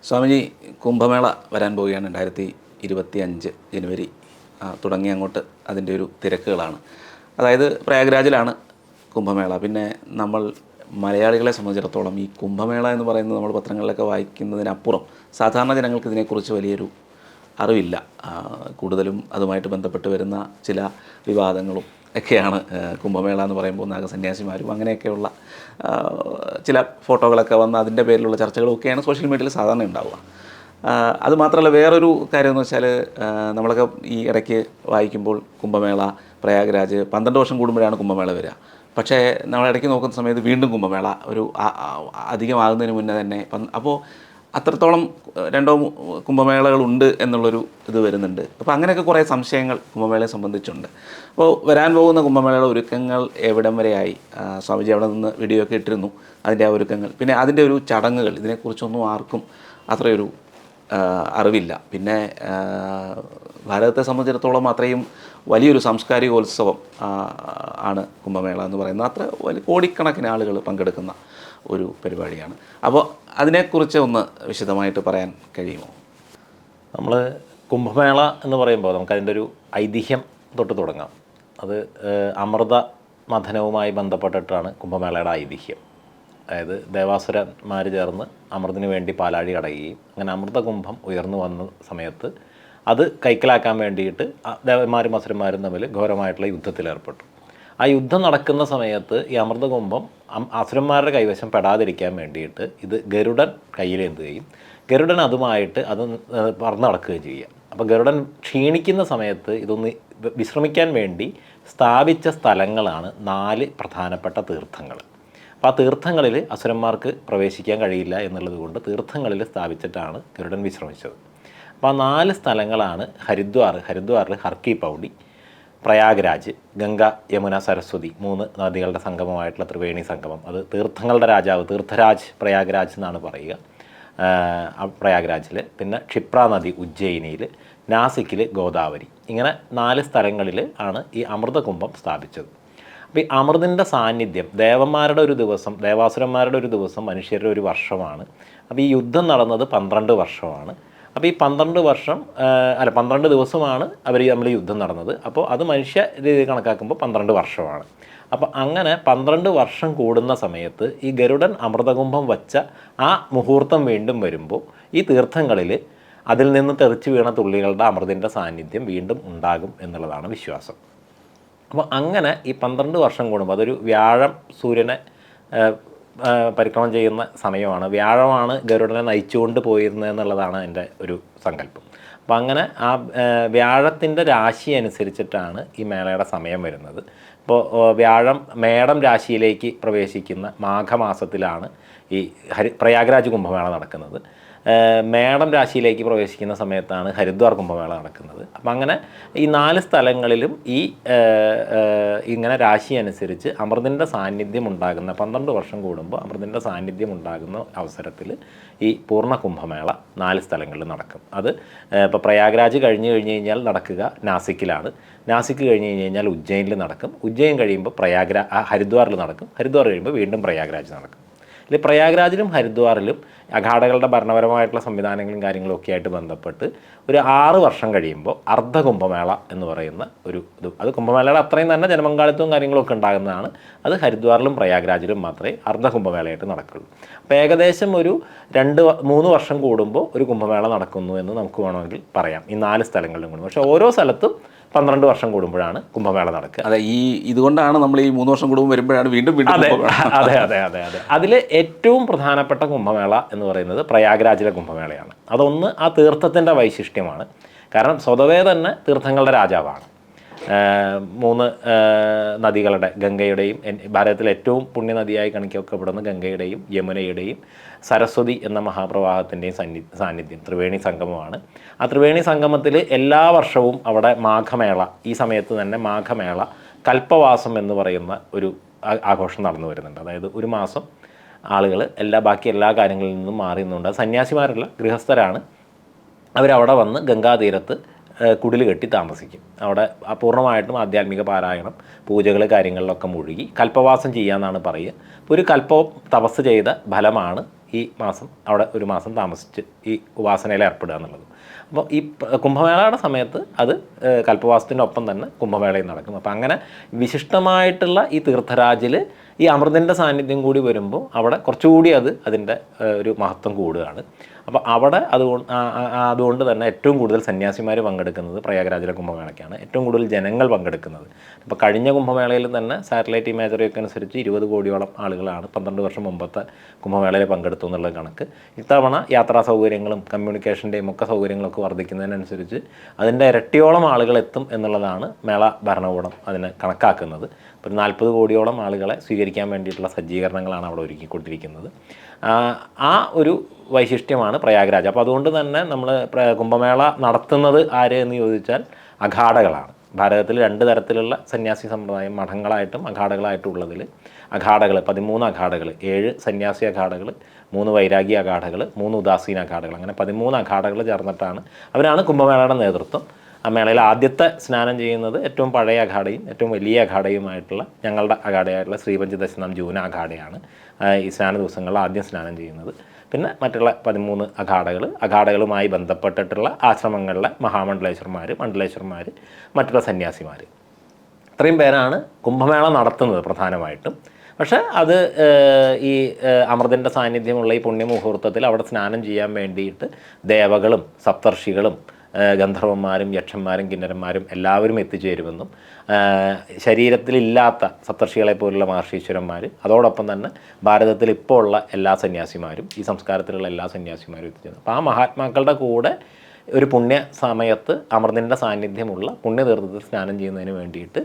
സ്വാമിജി, കുംഭമേള വരാൻ പോവുകയാണ്. 2025 ജനുവരി തുടങ്ങി അങ്ങോട്ട് അതിൻ്റെ ഒരു തിരക്കുകളാണ്. അതായത് പ്രയാഗ്രാജിലാണ് കുംഭമേള. പിന്നെ നമ്മൾ മലയാളികളെ സംബന്ധിച്ചിടത്തോളം ഈ കുംഭമേള എന്ന് പറയുന്നത് നമ്മൾ പത്രങ്ങളിലൊക്കെ വായിക്കുന്നതിനപ്പുറം സാധാരണ ജനങ്ങൾക്ക് ഇതിനെക്കുറിച്ച് വലിയൊരു അറിവില്ല. കൂടുതലും അതുമായിട്ട് ബന്ധപ്പെട്ട് വരുന്ന ചില വിവാദങ്ങളും ഒക്കെയാണ് കുംഭമേള എന്ന് പറയുമ്പോൾ നാഗസന്യാസിമാരും അങ്ങനെയൊക്കെയുള്ള ചില ഫോട്ടോകളൊക്കെ വന്ന് അതിൻ്റെ പേരിലുള്ള ചർച്ചകളൊക്കെയാണ് സോഷ്യൽ മീഡിയയിൽ സാധാരണ ഉണ്ടാവുക. അതുമാത്രമല്ല, വേറൊരു കാര്യം എന്ന് വെച്ചാൽ, നമ്മളൊക്കെ ഈ ഇടയ്ക്ക് വായിക്കുമ്പോൾ കുംഭമേള പ്രയാഗ്രാജ് 12 വർഷം കൂടുമ്പോഴാണ് കുംഭമേള വരിക. പക്ഷേ നമ്മൾ ഇടയ്ക്ക് നോക്കുന്ന സമയത്ത് വീണ്ടും കുംഭമേള ഒരു അധികമാകുന്നതിന് മുന്നേ തന്നെ. അപ്പോൾ അത്രത്തോളം 2 കുംഭമേളകളുണ്ട് എന്നുള്ളൊരു ഇത് വരുന്നുണ്ട്. അപ്പോൾ അങ്ങനെയൊക്കെ കുറേ സംശയങ്ങൾ കുംഭമേളയെ സംബന്ധിച്ചുണ്ട്. അപ്പോൾ വരാൻ പോകുന്ന കുംഭമേളയുടെ ഒരുക്കങ്ങൾ എവിടം വരെയായി? സ്വാമിജി അവിടെ നിന്ന് വീഡിയോ ഒക്കെ ഇട്ടിരുന്നു, അതിൻ്റെ ആ ഒരുക്കങ്ങൾ. പിന്നെ അതിൻ്റെ ഒരു ചടങ്ങുകൾ, ഇതിനെക്കുറിച്ചൊന്നും ആർക്കും അത്രയൊരു അറിവില്ല. പിന്നെ ഭാരതത്തെ സംബന്ധിച്ചിടത്തോളം അത്രയും വലിയൊരു സാംസ്കാരികോത്സവം ആണ് കുംഭമേള എന്ന് പറയുന്നത്. അത്ര വലിയ കോടിക്കണക്കിന് ആളുകൾ പങ്കെടുക്കുന്ന ഒരു പരിപാടിയാണ്. അപ്പോൾ അതിനെക്കുറിച്ച് ഒന്ന് വിശദമായിട്ട് പറയാൻ കഴിയുമോ? നമ്മൾ കുംഭമേള എന്ന് പറയുമ്പോൾ നമുക്കതിൻ്റെ ഒരു ഐതിഹ്യം തൊട്ട് തുടങ്ങാം. അത് അമൃത മഥനവുമായി ബന്ധപ്പെട്ടിട്ടാണ് കുംഭമേളയുടെ ഐതിഹ്യം. അതായത് ദേവാസുരന്മാർ ചേർന്ന് അമൃതിന് വേണ്ടി പാലാഴി കടയുകയും അങ്ങനെ അമൃതകുംഭം ഉയർന്നു വന്ന സമയത്ത് അത് കൈക്കലാക്കാൻ വേണ്ടിയിട്ട് ദേവന്മാരും അസുരന്മാരും തമ്മിൽ ഘോരമായിട്ടുള്ള യുദ്ധത്തിലേർപ്പെട്ടു. ആ യുദ്ധം നടക്കുന്ന സമയത്ത് ഈ അമൃതകുംഭം അസുരന്മാരുടെ കൈവശം പെടാതിരിക്കാൻ വേണ്ടിയിട്ട് ഇത് ഗരുഡൻ കയ്യിലേന്തുകയും ഗരുഡൻ അതുമായിട്ട് അത് പറന്ന് നടക്കുകയും ചെയ്യുക. അപ്പോൾ ഗരുഡൻ ക്ഷീണിക്കുന്ന സമയത്ത് ഇതൊന്ന് വിശ്രമിക്കാൻ വേണ്ടി സ്ഥാപിച്ച സ്ഥലങ്ങളാണ് 4 പ്രധാനപ്പെട്ട തീർത്ഥങ്ങൾ. അപ്പോൾ ആ തീർത്ഥങ്ങളിൽ അസുരന്മാർക്ക് പ്രവേശിക്കാൻ കഴിയില്ല എന്നുള്ളത് കൊണ്ട് തീർത്ഥങ്ങളിൽ സ്ഥാപിച്ചിട്ടാണ് ഗരുഡൻ വിശ്രമിച്ചത്. അപ്പോൾ ആ 4 സ്ഥലങ്ങളാണ് ഹരിദ്വാറിൽ ഹർക്കി പൗഡി, പ്രയാഗ്രാജ്, ഗംഗ, യമുന, സരസ്വതി 3 നദികളുടെ സംഗമമായിട്ടുള്ള ത്രിവേണി സംഗമം. അത് തീർത്ഥങ്ങളുടെ രാജാവ് തീർത്ഥരാജ് പ്രയാഗ്രാജ് എന്നാണ് പറയുക. പ്രയാഗ്രാജിൽ പിന്നെ ക്ഷിപ്ര നദി ഉജ്ജയിനിയിൽ, നാസിക്കിൽ ഗോദാവരി. ഇങ്ങനെ 4 സ്ഥലങ്ങളിൽ ആണ് ഈ അമൃതകുംഭം സ്ഥാപിച്ചത്. അപ്പോൾ ഈ അമൃതിൻ്റെ സാന്നിധ്യം ദേവന്മാരുടെ ഒരു ദിവസം, ദേവാസുരന്മാരുടെ ഒരു ദിവസം മനുഷ്യരുടെ ഒരു വർഷമാണ്. അപ്പോൾ ഈ യുദ്ധം നടന്നത് 12 വർഷമാണ്. അപ്പോൾ ഈ 12 വർഷം 12 ദിവസമാണ് നമ്മൾ യുദ്ധം നടന്നത്. അപ്പോൾ അത് മനുഷ്യ രീതി കണക്കാക്കുമ്പോൾ 12 വർഷമാണ്. അപ്പോൾ അങ്ങനെ 12 വർഷം കൂടുന്ന സമയത്ത് ഈ ഗരുഡൻ അമൃതകുംഭം വച്ച ആ മുഹൂർത്തം വീണ്ടും വരുമ്പോൾ ഈ തീർത്ഥങ്ങളിൽ അതിൽ നിന്ന് തെറിച്ച് വീണ തുള്ളികളുടെ അമൃതിൻ്റെ സാന്നിധ്യം വീണ്ടും ഉണ്ടാകും എന്നുള്ളതാണ് വിശ്വാസം. അപ്പോൾ അങ്ങനെ ഈ 12 വർഷം കൂടുമ്പോൾ, അതൊരു വ്യാഴം സൂര്യനെ പരിക്രമണം ചെയ്യുന്ന സമയമാണ്. വ്യാഴമാണ് ഗരുഡനെ നയിച്ചുകൊണ്ട് പോയിരുന്നത് എന്നുള്ളതാണ് എൻ്റെ ഒരു സങ്കല്പം. അപ്പോൾ അങ്ങനെ ആ വ്യാഴത്തിൻ്റെ രാശി അനുസരിച്ചിട്ടാണ് ഈ മേളയുടെ സമയം വരുന്നത്. ഇപ്പോൾ വ്യാഴം മേടം രാശിയിലേക്ക് പ്രവേശിക്കുന്ന മാഘമാസത്തിലാണ് ഈ പ്രയാഗ്രാജ് കുംഭമേള നടക്കുന്നത്. മേടം രാശിയിലേക്ക് പ്രവേശിക്കുന്ന സമയത്താണ് ഹരിദ്വാർ കുംഭമേള നടക്കുന്നത്. അപ്പം അങ്ങനെ ഈ 4 സ്ഥലങ്ങളിലും ഈ ഇങ്ങനെ രാശി അനുസരിച്ച് അമൃതിൻ്റെ സാന്നിധ്യം ഉണ്ടാകുന്ന 12 വർഷം കൂടുമ്പോൾ അമൃതിൻ്റെ സാന്നിധ്യം ഉണ്ടാകുന്ന അവസരത്തിൽ ഈ പൂർണ്ണ കുംഭമേള 4 സ്ഥലങ്ങളിൽ നടക്കും. അത് ഇപ്പോൾ പ്രയാഗ്രാജ് കഴിഞ്ഞ് കഴിഞ്ഞാൽ നടക്കുക നാസിക്കിലാണ്. നാസിക്ക് കഴിഞ്ഞ് കഴിഞ്ഞാൽ ഉജ്ജയിനിൽ നടക്കും. ഉജ്ജയിൻ കഴിയുമ്പോൾ ഹരിദ്വാറിൽ നടക്കും. ഹരിദ്വാർ കഴിയുമ്പോൾ വീണ്ടും പ്രയാഗ്രാജ് നടക്കും. ഇതിൽ പ്രയാഗ്രാജിലും ഹരിദ്വാറിലും അഖാഡകളുടെ ഭരണപരമായിട്ടുള്ള സംവിധാനങ്ങളും കാര്യങ്ങളും ഒക്കെ ആയിട്ട് ബന്ധപ്പെട്ട് ഒരു 6 വർഷം കഴിയുമ്പോൾ അർദ്ധ കുംഭമേള എന്ന് പറയുന്ന ഒരു ഇത്, അത് കുംഭമേളയുടെ അത്രയും തന്നെ ജനപങ്കാളിത്തവും കാര്യങ്ങളൊക്കെ ഉണ്ടാകുന്നതാണ്. അത് ഹരിദ്വാറിലും പ്രയാഗ്രാജിലും മാത്രമേ അർദ്ധ കുംഭമേളയായിട്ട് നടക്കുള്ളൂ. അപ്പോൾ ഏകദേശം ഒരു 2-3 വർഷം കൂടുമ്പോൾ ഒരു കുംഭമേള നടക്കുന്നു എന്ന് നമുക്ക് വേണമെങ്കിൽ പറയാം, ഈ 4 സ്ഥലങ്ങളിലും കൂടും. പക്ഷേ ഓരോ സ്ഥലത്തും 12 വർഷം കൂടുമ്പോഴാണ് കുംഭമേള നടക്കുക. അതെ, ഇതുകൊണ്ടാണ് നമ്മൾ ഈ 3 വർഷം കൂടുമ്പോൾ വരുമ്പോഴാണ് വീണ്ടും അതെ അതെ അതെ അതെ അതിൽ ഏറ്റവും പ്രധാനപ്പെട്ട കുംഭമേള എന്ന് പറയുന്നത് പ്രയാഗ്രാജിലെ കുംഭമേളയാണ്. അതൊന്ന് ആ തീർത്ഥത്തിൻ്റെ വൈശിഷ്ട്യമാണ്. കാരണം സ്വതവേ തന്നെ തീർത്ഥങ്ങളുടെ രാജാവാണ്. 3 നദികളുടെ, ഗംഗയുടെയും, ഭാരതത്തിലെ ഏറ്റവും പുണ്യനദിയായി കണക്കാക്കപ്പെടുന്ന ഗംഗയുടെയും യമുനയുടെയും സരസ്വതി എന്ന മഹാപ്രവാഹത്തിൻ്റെയും സാന്നിധ്യം ത്രിവേണി സംഗമമാണ്. ആ ത്രിവേണി സംഗമത്തിൽ എല്ലാ വർഷവും അവിടെ മാഘമേള, ഈ സമയത്ത് തന്നെ മാഘമേള കൽപ്പവാസം എന്ന് പറയുന്ന ഒരു ആഘോഷം നടന്നു വരുന്നുണ്ട്. അതായത് ഒരു മാസം ആളുകൾ ബാക്കി എല്ലാ കാര്യങ്ങളിൽ നിന്നും മാറി നിന്നുണ്ട്. സന്യാസിമാരല്ല, ഗൃഹസ്ഥരാണ്. അവരവിടെ വന്ന് ഗംഗാതീരത്ത് കുടിൽ കെട്ടി താമസിക്കും. അവിടെ പൂർണ്ണമായിട്ടും ആധ്യാത്മിക പാരായണം, പൂജകൾ കാര്യങ്ങളിലൊക്കെ മുഴുകി കൽപ്പവാസം ചെയ്യാമെന്നാണ് പറയുക. അപ്പോൾ ഒരു കൽപ്പവും തപസ് ചെയ്ത ഫലമാണ് ഈ മാസം അവിടെ ഒരു മാസം താമസിച്ച് ഈ ഉപാസനയിൽ ഏർപ്പെടുക എന്നുള്ളത്. അപ്പോൾ ഈ കുംഭമേളയുടെ സമയത്ത് അത് കൽപ്പവാസത്തിൻ്റെ ഒപ്പം തന്നെ കുംഭമേളയും നടക്കും. അപ്പോൾ അങ്ങനെ വിശിഷ്ടമായിട്ടുള്ള ഈ തീർത്ഥരാജിൽ ഈ അമൃതിൻ്റെ സാന്നിധ്യം കൂടി വരുമ്പോൾ അവിടെ കുറച്ചുകൂടി അതിൻ്റെ ഒരു മഹത്വം കൂടുകയാണ്. അപ്പോൾ അവിടെ അതുകൊണ്ട് തന്നെ ഏറ്റവും കൂടുതൽ സന്യാസിമാർ പങ്കെടുക്കുന്നത് പ്രയാഗ്രാജിലെ കുംഭമേളയ്ക്കാണ്. ഏറ്റവും കൂടുതൽ ജനങ്ങൾ പങ്കെടുക്കുന്നത്. അപ്പോൾ കഴിഞ്ഞ കുംഭമേളയിൽ തന്നെ സാറ്റലൈറ്റ് ഇമേജറിയൊക്കെ അനുസരിച്ച് 20 കോടിയോളം ആളുകളാണ് 12 വർഷം മുമ്പത്തെ കുംഭമേളയിൽ പങ്കെടുത്തു എന്നുള്ള കണക്ക്. ഇത്തവണ യാത്രാ സൗകര്യങ്ങളും കമ്മ്യൂണിക്കേഷൻ്റെയും ഒക്കെ സൗകര്യങ്ങളൊക്കെ വർദ്ധിക്കുന്നതിനനുസരിച്ച് അതിൻ്റെ ഇരട്ടിയോളം ആളുകൾ എത്തും എന്നുള്ളതാണ് മേള ഭരണകൂടം അതിനെ കണക്കാക്കുന്നത്. ഒരു 40 കോടിയോളം ആളുകളെ സ്വീകരിക്കാൻ വേണ്ടിയിട്ടുള്ള സജ്ജീകരണങ്ങളാണ് അവിടെ ഒരുക്കിക്കൊണ്ടിരിക്കുന്നത്. ആ ഒരു വൈശിഷ്ട്യമാണ് പ്രയാഗ്രാജ്. അപ്പോൾ അതുകൊണ്ട് തന്നെ നമ്മൾ കുംഭമേള നടത്തുന്നത് ആര് എന്ന് ചോദിച്ചാൽ അഖാഡകളാണ്. ഭാരതത്തിൽ 2 തരത്തിലുള്ള സന്യാസി സമ്പ്രദായം, മഠങ്ങളായിട്ടും അഖാഡകളായിട്ടും ഉള്ളതിൽ അഖാഡകൾ 13 അഖാഡകൾ, 7 സന്യാസി അഖാഡകൾ, 3 വൈരാഗി അഖാഡകൾ, 3 ഉദാസീന അഖാഡകൾ, അങ്ങനെ 13 അഖാഡകൾ ചേർന്നിട്ടാണ് അവരാണ് കുംഭമേളയുടെ നേതൃത്വം. ആ മേളയിൽ ആദ്യത്തെ സ്നാനം ചെയ്യുന്നത് ഏറ്റവും പഴയ അഖാഡയും ഏറ്റവും വലിയ അഖാഡയുമായിട്ടുള്ള ഞങ്ങളുടെ അഖാഡയായിട്ടുള്ള ശ്രീപഞ്ചദശനാം ജൂന അഖാഡയാണ് ഈ സ്നാന ദിവസങ്ങളിൽ ആദ്യം സ്നാനം ചെയ്യുന്നത്. പിന്നെ മറ്റുള്ള 13 അഖാഡകളുമായി ബന്ധപ്പെട്ടിട്ടുള്ള ആശ്രമങ്ങളിലെ മഹാമണ്ഡലേശ്വരന്മാർ, മണ്ഡലേശ്വരന്മാർ, മറ്റുള്ള സന്യാസിമാർ, ഇത്രയും പേരാണ് കുംഭമേള നടത്തുന്നത് പ്രധാനമായിട്ടും. പക്ഷേ അത് ഈ അമൃതിൻ്റെ സാന്നിധ്യമുള്ള ഈ പുണ്യമുഹൂർത്തത്തിൽ അവിടെ സ്നാനം ചെയ്യാൻ വേണ്ടിയിട്ട് ദേവകളും സപ്തർഷികളും ഗന്ധർവന്മാരും യക്ഷന്മാരും കിന്നരന്മാരും എല്ലാവരും എത്തിച്ചേരുമെന്നും ശരീരത്തിലില്ലാത്ത സപ്തർഷികളെ പോലുള്ള മഹർഷീശ്വരന്മാർ, അതോടൊപ്പം തന്നെ ഭാരതത്തിൽ ഇപ്പോൾ ഉള്ള എല്ലാ സന്യാസിമാരും, ഈ സംസ്കാരത്തിലുള്ള എല്ലാ സന്യാസിമാരും എത്തിച്ചേരുന്നു. അപ്പോൾ ആ മഹാത്മാക്കളുടെ കൂടെ ഒരു പുണ്യ സമയത്ത് അമൃതിൻ്റെ സാന്നിധ്യമുള്ള പുണ്യതീർത്ഥത്തിൽ സ്നാനം ചെയ്യുന്നതിന് വേണ്ടിയിട്ട്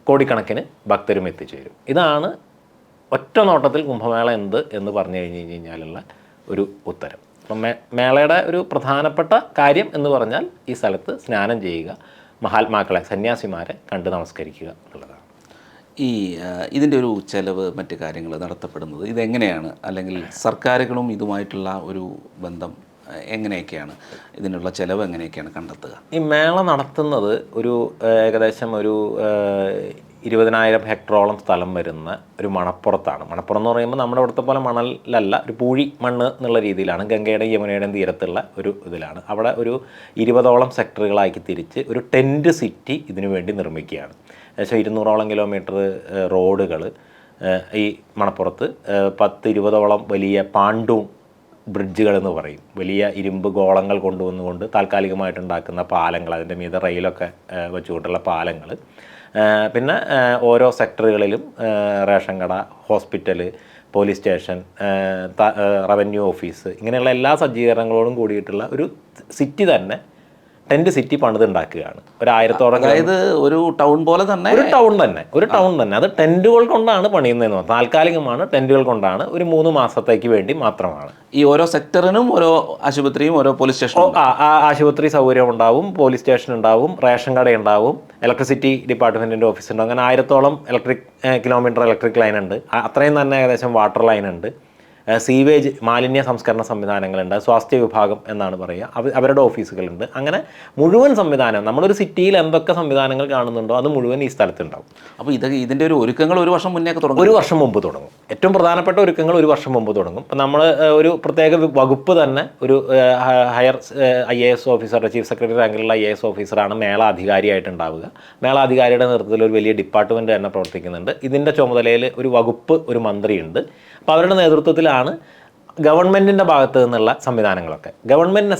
കോടിക്കണക്കിന് ഭക്തരും എത്തിച്ചേരും. ഇതാണ് ഒറ്റ നോട്ടത്തിൽ കുംഭമേള എന്ത് എന്ന് പറഞ്ഞു കഴിഞ്ഞാലുള്ള ഒരു ഉത്തരം. അപ്പം മേളയുടെ ഒരു പ്രധാനപ്പെട്ട കാര്യം എന്ന് പറഞ്ഞാൽ ഈ സ്ഥലത്ത് സ്നാനം ചെയ്യുക, മഹാത്മാക്കളെ, സന്യാസിമാരെ കണ്ട് നമസ്കരിക്കുക എന്നുള്ളതാണ്. ഇതിൻ്റെ ഒരു ചെലവ്, മറ്റ് കാര്യങ്ങൾ നടത്തപ്പെടുന്നത് ഇതെങ്ങനെയാണ്? അല്ലെങ്കിൽ സർക്കാരുകളും ഇതുമായിട്ടുള്ള ഒരു ബന്ധം എങ്ങനെയൊക്കെയാണ്? ഇതിനുള്ള ചെലവ് എങ്ങനെയൊക്കെയാണ് കണ്ടെത്തുക? ഈ മേള നടത്തുന്നത് ഒരു ഏകദേശം ഒരു 20,000 ഹെക്ടറോളം സ്ഥലം വരുന്ന ഒരു മണപ്പുറത്താണ്. മണപ്പുറം എന്ന് പറയുമ്പോൾ നമ്മുടെ ഇവിടുത്തെ പോലെ മണലല്ല, ഒരു പൂഴി മണ്ണ് എന്നുള്ള രീതിയിലാണ്. ഗംഗയുടെയും യമുനയുടെയും തീരത്തുള്ള ഒരു ഇതിലാണ്. അവിടെ ഒരു 20ഓളം സെക്ടറുകളാക്കി തിരിച്ച് ഒരു ടെൻറ്റ് സിറ്റി ഇതിനു വേണ്ടി നിർമ്മിക്കുകയാണ്. ഏകദേശം 200ഓളം കിലോമീറ്റർ റോഡുകൾ ഈ മണപ്പുറത്ത്, 10-20ഓളം വലിയ പാണ്ടൂൺ ബ്രിഡ്ജുകളെന്ന് പറയും, വലിയ ഇരുമ്പ് ഗോളങ്ങൾ കൊണ്ടുവന്നുകൊണ്ട് താൽക്കാലികമായിട്ടുണ്ടാക്കുന്ന പാലങ്ങൾ, അതിൻ്റെ മീതെ റെയിലൊക്കെ വെച്ചുകൊണ്ടുള്ള പാലങ്ങൾ, പിന്നെ ഓരോ സെക്ടറുകളിലും റേഷൻ കട, hospital, police station, revenue office, ഇങ്ങനെയുള്ള എല്ലാ സജ്ജീകരണങ്ങളോടും കൂടിയിട്ടുള്ള ഒരു സിറ്റി തന്നെ, ടെൻറ്റ് സിറ്റി പണിതുണ്ടാക്കുകയാണ്. 1000ഓളം, അതായത് ഒരു ടൗൺ പോലെ തന്നെ, ഒരു ടൗൺ തന്നെ. അത് ടെൻറ്റുകൾ കൊണ്ടാണ് പണിയുന്നതെന്ന് പറഞ്ഞാൽ താൽക്കാലികമാണ്, ടെൻറ്റുകൾ കൊണ്ടാണ്, ഒരു 3 മാസത്തേക്ക് വേണ്ടി മാത്രമാണ്. ഈ ഓരോ സെക്ടറിനും ഓരോ ആശുപത്രിയും ഓരോ പോലീസ് സ്റ്റേഷനും, ആശുപത്രി സൗകര്യം ഉണ്ടാവും, പോലീസ് സ്റ്റേഷൻ ഉണ്ടാവും, റേഷൻ കട ഉണ്ടാവും, ഇലക്ട്രിസിറ്റി ഡിപ്പാർട്ട്മെൻറ്റിൻ്റെ ഓഫീസ് ഉണ്ടാവും. അങ്ങനെ 1000ഓളം കിലോമീറ്റർ ഇലക്ട്രിക് ലൈൻ ഉണ്ട്. അത്രയും തന്നെ ഏകദേശം വാട്ടർ ലൈൻ ഉണ്ട്, സീവേജ് മാലിന്യ സംസ്കരണ സംവിധാനങ്ങളുണ്ട്, സ്വാസ്ഥ്യ വിഭാഗം എന്നാണ് പറയുക, അവരുടെ ഓഫീസുകളുണ്ട്. അങ്ങനെ മുഴുവൻ സംവിധാനം, നമ്മളൊരു സിറ്റിയിൽ എന്തൊക്കെ സംവിധാനങ്ങൾ കാണുന്നുണ്ടോ അത് മുഴുവൻ ഈ സ്ഥലത്തുണ്ടാവും. അപ്പോൾ ഇതിൻ്റെ ഒരു ഒരുക്കങ്ങൾ 1 വർഷം മുന്നേ തുടങ്ങും. 1 വർഷം മുമ്പ് തുടങ്ങും. ഏറ്റവും പ്രധാനപ്പെട്ട ഒരുക്കങ്ങൾ 1 വർഷം മുമ്പ് തുടങ്ങും. ഇപ്പം നമ്മൾ ഒരു പ്രത്യേക വകുപ്പ് തന്നെ, ഒരു ഹയർ IAS ഓഫീസറുടെ, ചീഫ് സെക്രട്ടറി റാങ്കിലുള്ള IAS ഓഫീസറാണ് മേള അധികാരിയായിട്ടുണ്ടാവുക. മേളാധികാരിയുടെ നേതൃത്വത്തിൽ ഒരു വലിയ ഡിപ്പാർട്ട്മെൻറ്റ് തന്നെ പ്രവർത്തിക്കുന്നുണ്ട്. ഇതിൻ്റെ ചുമതലയിൽ ഒരു വകുപ്പ്, ഒരു മന്ത്രിയുണ്ട്. അപ്പോൾ അവരുടെ നേതൃത്വത്തിലാണ് ഗവൺമെൻറ്റിൻ്റെ ഭാഗത്ത് നിന്നുള്ള സംവിധാനങ്ങളൊക്കെ.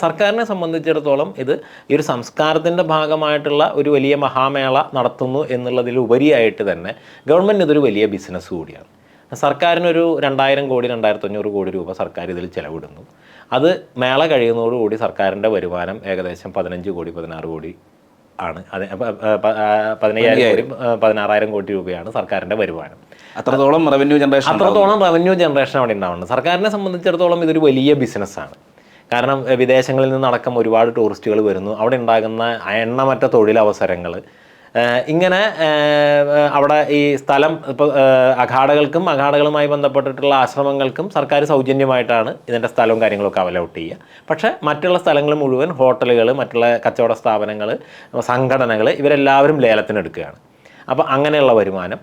സർക്കാരിനെ സംബന്ധിച്ചിടത്തോളം ഇത് ഈ ഒരു സംസ്കാരത്തിൻ്റെ ഭാഗമായിട്ടുള്ള ഒരു വലിയ മഹാമേള നടത്തുന്നു എന്നുള്ളതിലുപരിയായിട്ട് തന്നെ ഗവൺമെൻറ് ഇതൊരു വലിയ ബിസിനസ് കൂടിയാണ്. സർക്കാരിനൊരു 2000 കോടി 2500 കോടി രൂപ സർക്കാർ ഇതിൽ ചിലവിടുന്നു. അത് മേള കഴിയുന്നതോടുകൂടി സർക്കാരിൻ്റെ വരുമാനം ഏകദേശം 15 കോടി 16 കോടി ആണ്. അത് 15,000 കോടി 16,000 കോടി രൂപയാണ് സർക്കാരിൻ്റെ വരുമാനം. അത്രത്തോളം റവന്യൂ ജനറേഷൻ അവിടെ ഉണ്ടാവുന്നുണ്ട്. സർക്കാരിനെ സംബന്ധിച്ചിടത്തോളം ഇതൊരു വലിയ ബിസിനസ്സാണ്. കാരണം വിദേശങ്ങളിൽ നിന്നടക്കം ഒരുപാട് ടൂറിസ്റ്റുകൾ വരുന്നു. അവിടെ ഉണ്ടാകുന്ന എണ്ണമറ്റ തൊഴിലവസരങ്ങൾ, ഇങ്ങനെ അവിടെ ഈ സ്ഥലം ഇപ്പോൾ അഖാഡകൾക്കും അഖാഡകളുമായി ബന്ധപ്പെട്ടിട്ടുള്ള ആശ്രമങ്ങൾക്കും സർക്കാർ സൗജന്യമായിട്ടാണ് ഇതിൻ്റെ സ്ഥലവും കാര്യങ്ങളൊക്കെ അവലോട്ട് ചെയ്യുക. പക്ഷേ മറ്റുള്ള സ്ഥലങ്ങൾ മുഴുവൻ ഹോട്ടലുകൾ, മറ്റുള്ള കച്ചവട സ്ഥാപനങ്ങൾ, സംഘടനകൾ, ഇവരെല്ലാവരും ലേലത്തിനെടുക്കുകയാണ്. അപ്പോൾ അങ്ങനെയുള്ള വരുമാനം.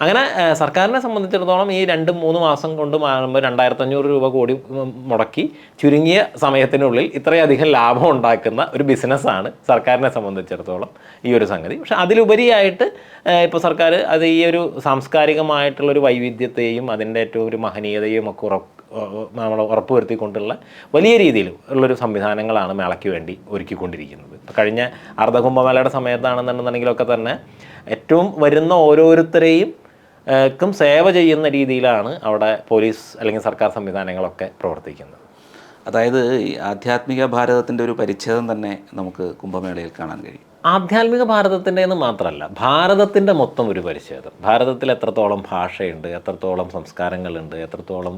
അങ്ങനെ സർക്കാരിനെ സംബന്ധിച്ചിടത്തോളം ഈ 2-3 മാസം കൊണ്ട് മാറുമ്പോൾ 2500 രൂപ കൂടി മുടക്കി ചുരുങ്ങിയ സമയത്തിനുള്ളിൽ ഇത്രയധികം ലാഭം ഉണ്ടാക്കുന്ന ഒരു ബിസിനസ്സാണ് സർക്കാരിനെ സംബന്ധിച്ചിടത്തോളം ഈ ഒരു സംഗതി. പക്ഷെ അതിലുപരിയായിട്ട് ഇപ്പോൾ സർക്കാർ അത് ഈ ഒരു സാംസ്കാരികമായിട്ടുള്ളൊരു വൈവിധ്യത്തെയും അതിൻ്റെ ഏറ്റവും ഒരു മഹനീയതയും ഒക്കെ നമ്മൾ ഉറപ്പുവരുത്തിക്കൊണ്ടുള്ള വലിയ രീതിയിൽ ഉള്ളൊരു സംവിധാനങ്ങളാണ് മേളയ്ക്ക് വേണ്ടി ഒരുക്കിക്കൊണ്ടിരിക്കുന്നത്. ഇപ്പോൾ കഴിഞ്ഞ അർദ്ധകുംഭമേളയുടെ സമയത്താണെന്നുണ്ടെങ്കിലൊക്കെ തന്നെ ഏറ്റവും വരുന്ന ഓരോരുത്തരെയും സേവ ചെയ്യുന്ന രീതിയിലാണ് അവിടെ പോലീസ് അല്ലെങ്കിൽ സർക്കാർ സംവിധാനങ്ങളൊക്കെ പ്രവർത്തിക്കുന്നത്. അതായത് ഈ ആധ്യാത്മിക ഭാരതത്തിൻ്റെ ഒരു പരിച്ഛേദം തന്നെ നമുക്ക് കുംഭമേളയിൽ കാണാൻ കഴിയും. ആധ്യാത്മിക ഭാരതത്തിൻ്റെ എന്ന് മാത്രമല്ല, ഭാരതത്തിൻ്റെ മൊത്തം ഒരു പരിച്ഛേദം. ഭാരതത്തിൽ എത്രത്തോളം ഭാഷയുണ്ട്, എത്രത്തോളം സംസ്കാരങ്ങളുണ്ട്, എത്രത്തോളം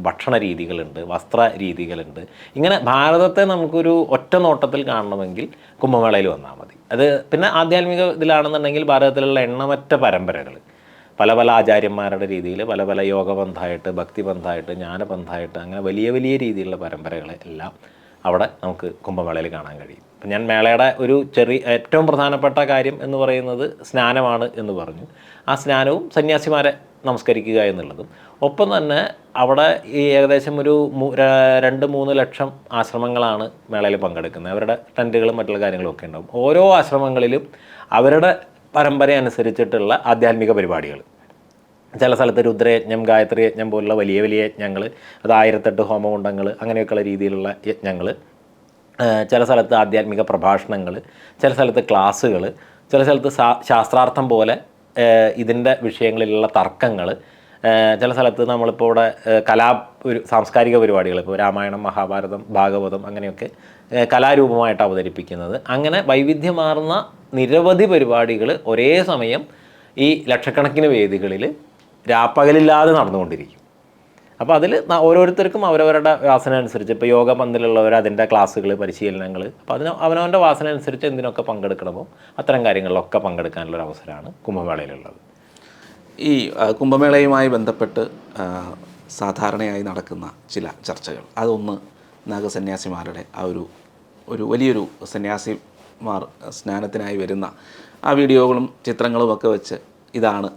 ഭക്ഷണ രീതികളുണ്ട്, വസ്ത്ര രീതികളുണ്ട്. ഇങ്ങനെ ഭാരതത്തെ നമുക്കൊരു ഒറ്റ നോട്ടത്തിൽ കാണണമെങ്കിൽ കുംഭമേളയിൽ വന്നാൽ മതി. അത് പിന്നെ ആധ്യാത്മിക ഇതിലാണെന്നുണ്ടെങ്കിൽ ഭാരതത്തിലുള്ള എണ്ണമറ്റ പരമ്പരകൾ, പല പല ആചാര്യന്മാരുടെ രീതിയിൽ പല പല യോഗബന്ധമായിട്ട്, ഭക്തിബന്ധമായിട്ട്, ജ്ഞാനബന്ധമായിട്ട്, അങ്ങനെ വലിയ വലിയ രീതിയിലുള്ള പരമ്പരകളെ എല്ലാം അവിടെ നമുക്ക് കുംഭമേളയിൽ കാണാൻ കഴിയും. അപ്പം ഞാൻ മേളയുടെ ഒരു ഏറ്റവും പ്രധാനപ്പെട്ട കാര്യം എന്ന് പറയുന്നത് സ്നാനമാണ് എന്ന് പറഞ്ഞു. ആ സ്നാനവും സന്യാസിമാരെ നമസ്കരിക്കുക എന്നുള്ളതും, ഒപ്പം തന്നെ അവിടെ ഈ ഏകദേശം ഒരു 2-3 ലക്ഷം ആശ്രമങ്ങളാണ് മേളയിൽ പങ്കെടുക്കുന്നത്. അവരുടെ ടെൻറ്റുകളും മറ്റുള്ള കാര്യങ്ങളും ഒക്കെ ഉണ്ടാവും. ഓരോ ആശ്രമങ്ങളിലും അവരുടെ പരമ്പര അനുസരിച്ചിട്ടുള്ള ആധ്യാത്മിക പരിപാടികൾ. ചില സ്ഥലത്ത് രുദ്രയജ്ഞം, ഗായത്രി യജ്ഞം പോലുള്ള വലിയ വലിയ യജ്ഞങ്ങൾ, അത് 1008 ഹോമകുണ്ടങ്ങൾ, അങ്ങനെയൊക്കെയുള്ള രീതിയിലുള്ള യജ്ഞങ്ങൾ. ചില സ്ഥലത്ത് ആധ്യാത്മിക പ്രഭാഷണങ്ങൾ, ചില സ്ഥലത്ത് ക്ലാസ്സുകൾ, ചില സ്ഥലത്ത് ശാസ്ത്രാർത്ഥം പോലെ ഇതിൻ്റെ വിഷയങ്ങളിലുള്ള തർക്കങ്ങൾ, ചില സ്ഥലത്ത് നമ്മളിപ്പോൾ ഇവിടെ ഒരു സാംസ്കാരിക പരിപാടികൾ, ഇപ്പോൾ രാമായണം, മഹാഭാരതം, ഭാഗവതം അങ്ങനെയൊക്കെ കലാരൂപമായിട്ട് അവതരിപ്പിക്കുന്നത്. അങ്ങനെ വൈവിധ്യമാർന്ന നിരവധി പരിപാടികൾ ഒരേ സമയം ഈ ലക്ഷക്കണക്കിന് വേദികളിൽ രാപ്പകലില്ലാതെ നടന്നുകൊണ്ടിരിക്കും. അപ്പോൾ അതിൽ ഓരോരുത്തർക്കും അവരവരുടെ വാസന അനുസരിച്ച്, ഇപ്പോൾ യോഗ പന്തിലുള്ളവർ അതിൻ്റെ ക്ലാസ്സുകൾ, പരിശീലനങ്ങൾ, അപ്പോൾ അതിന് അവനവൻ്റെ വാസന അനുസരിച്ച് എന്തിനൊക്കെ പങ്കെടുക്കണമോ അത്തരം കാര്യങ്ങളിലൊക്കെ പങ്കെടുക്കാനുള്ളൊരു അവസരമാണ് കുംഭമേളയിലുള്ളത്. ഈ കുംഭമേളയുമായി ബന്ധപ്പെട്ട് സാധാരണയായി നടക്കുന്ന ചില ചർച്ചകൾ, അതൊന്ന് നാഗസന്യാസിമാരുടെ ആ ഒരു വലിയൊരു സന്യാസിമാർ സ്നാനത്തിനായി വരുന്ന ആ വീഡിയോകളും ചിത്രങ്ങളും ഒക്കെ വെച്ച് ഇതാണ്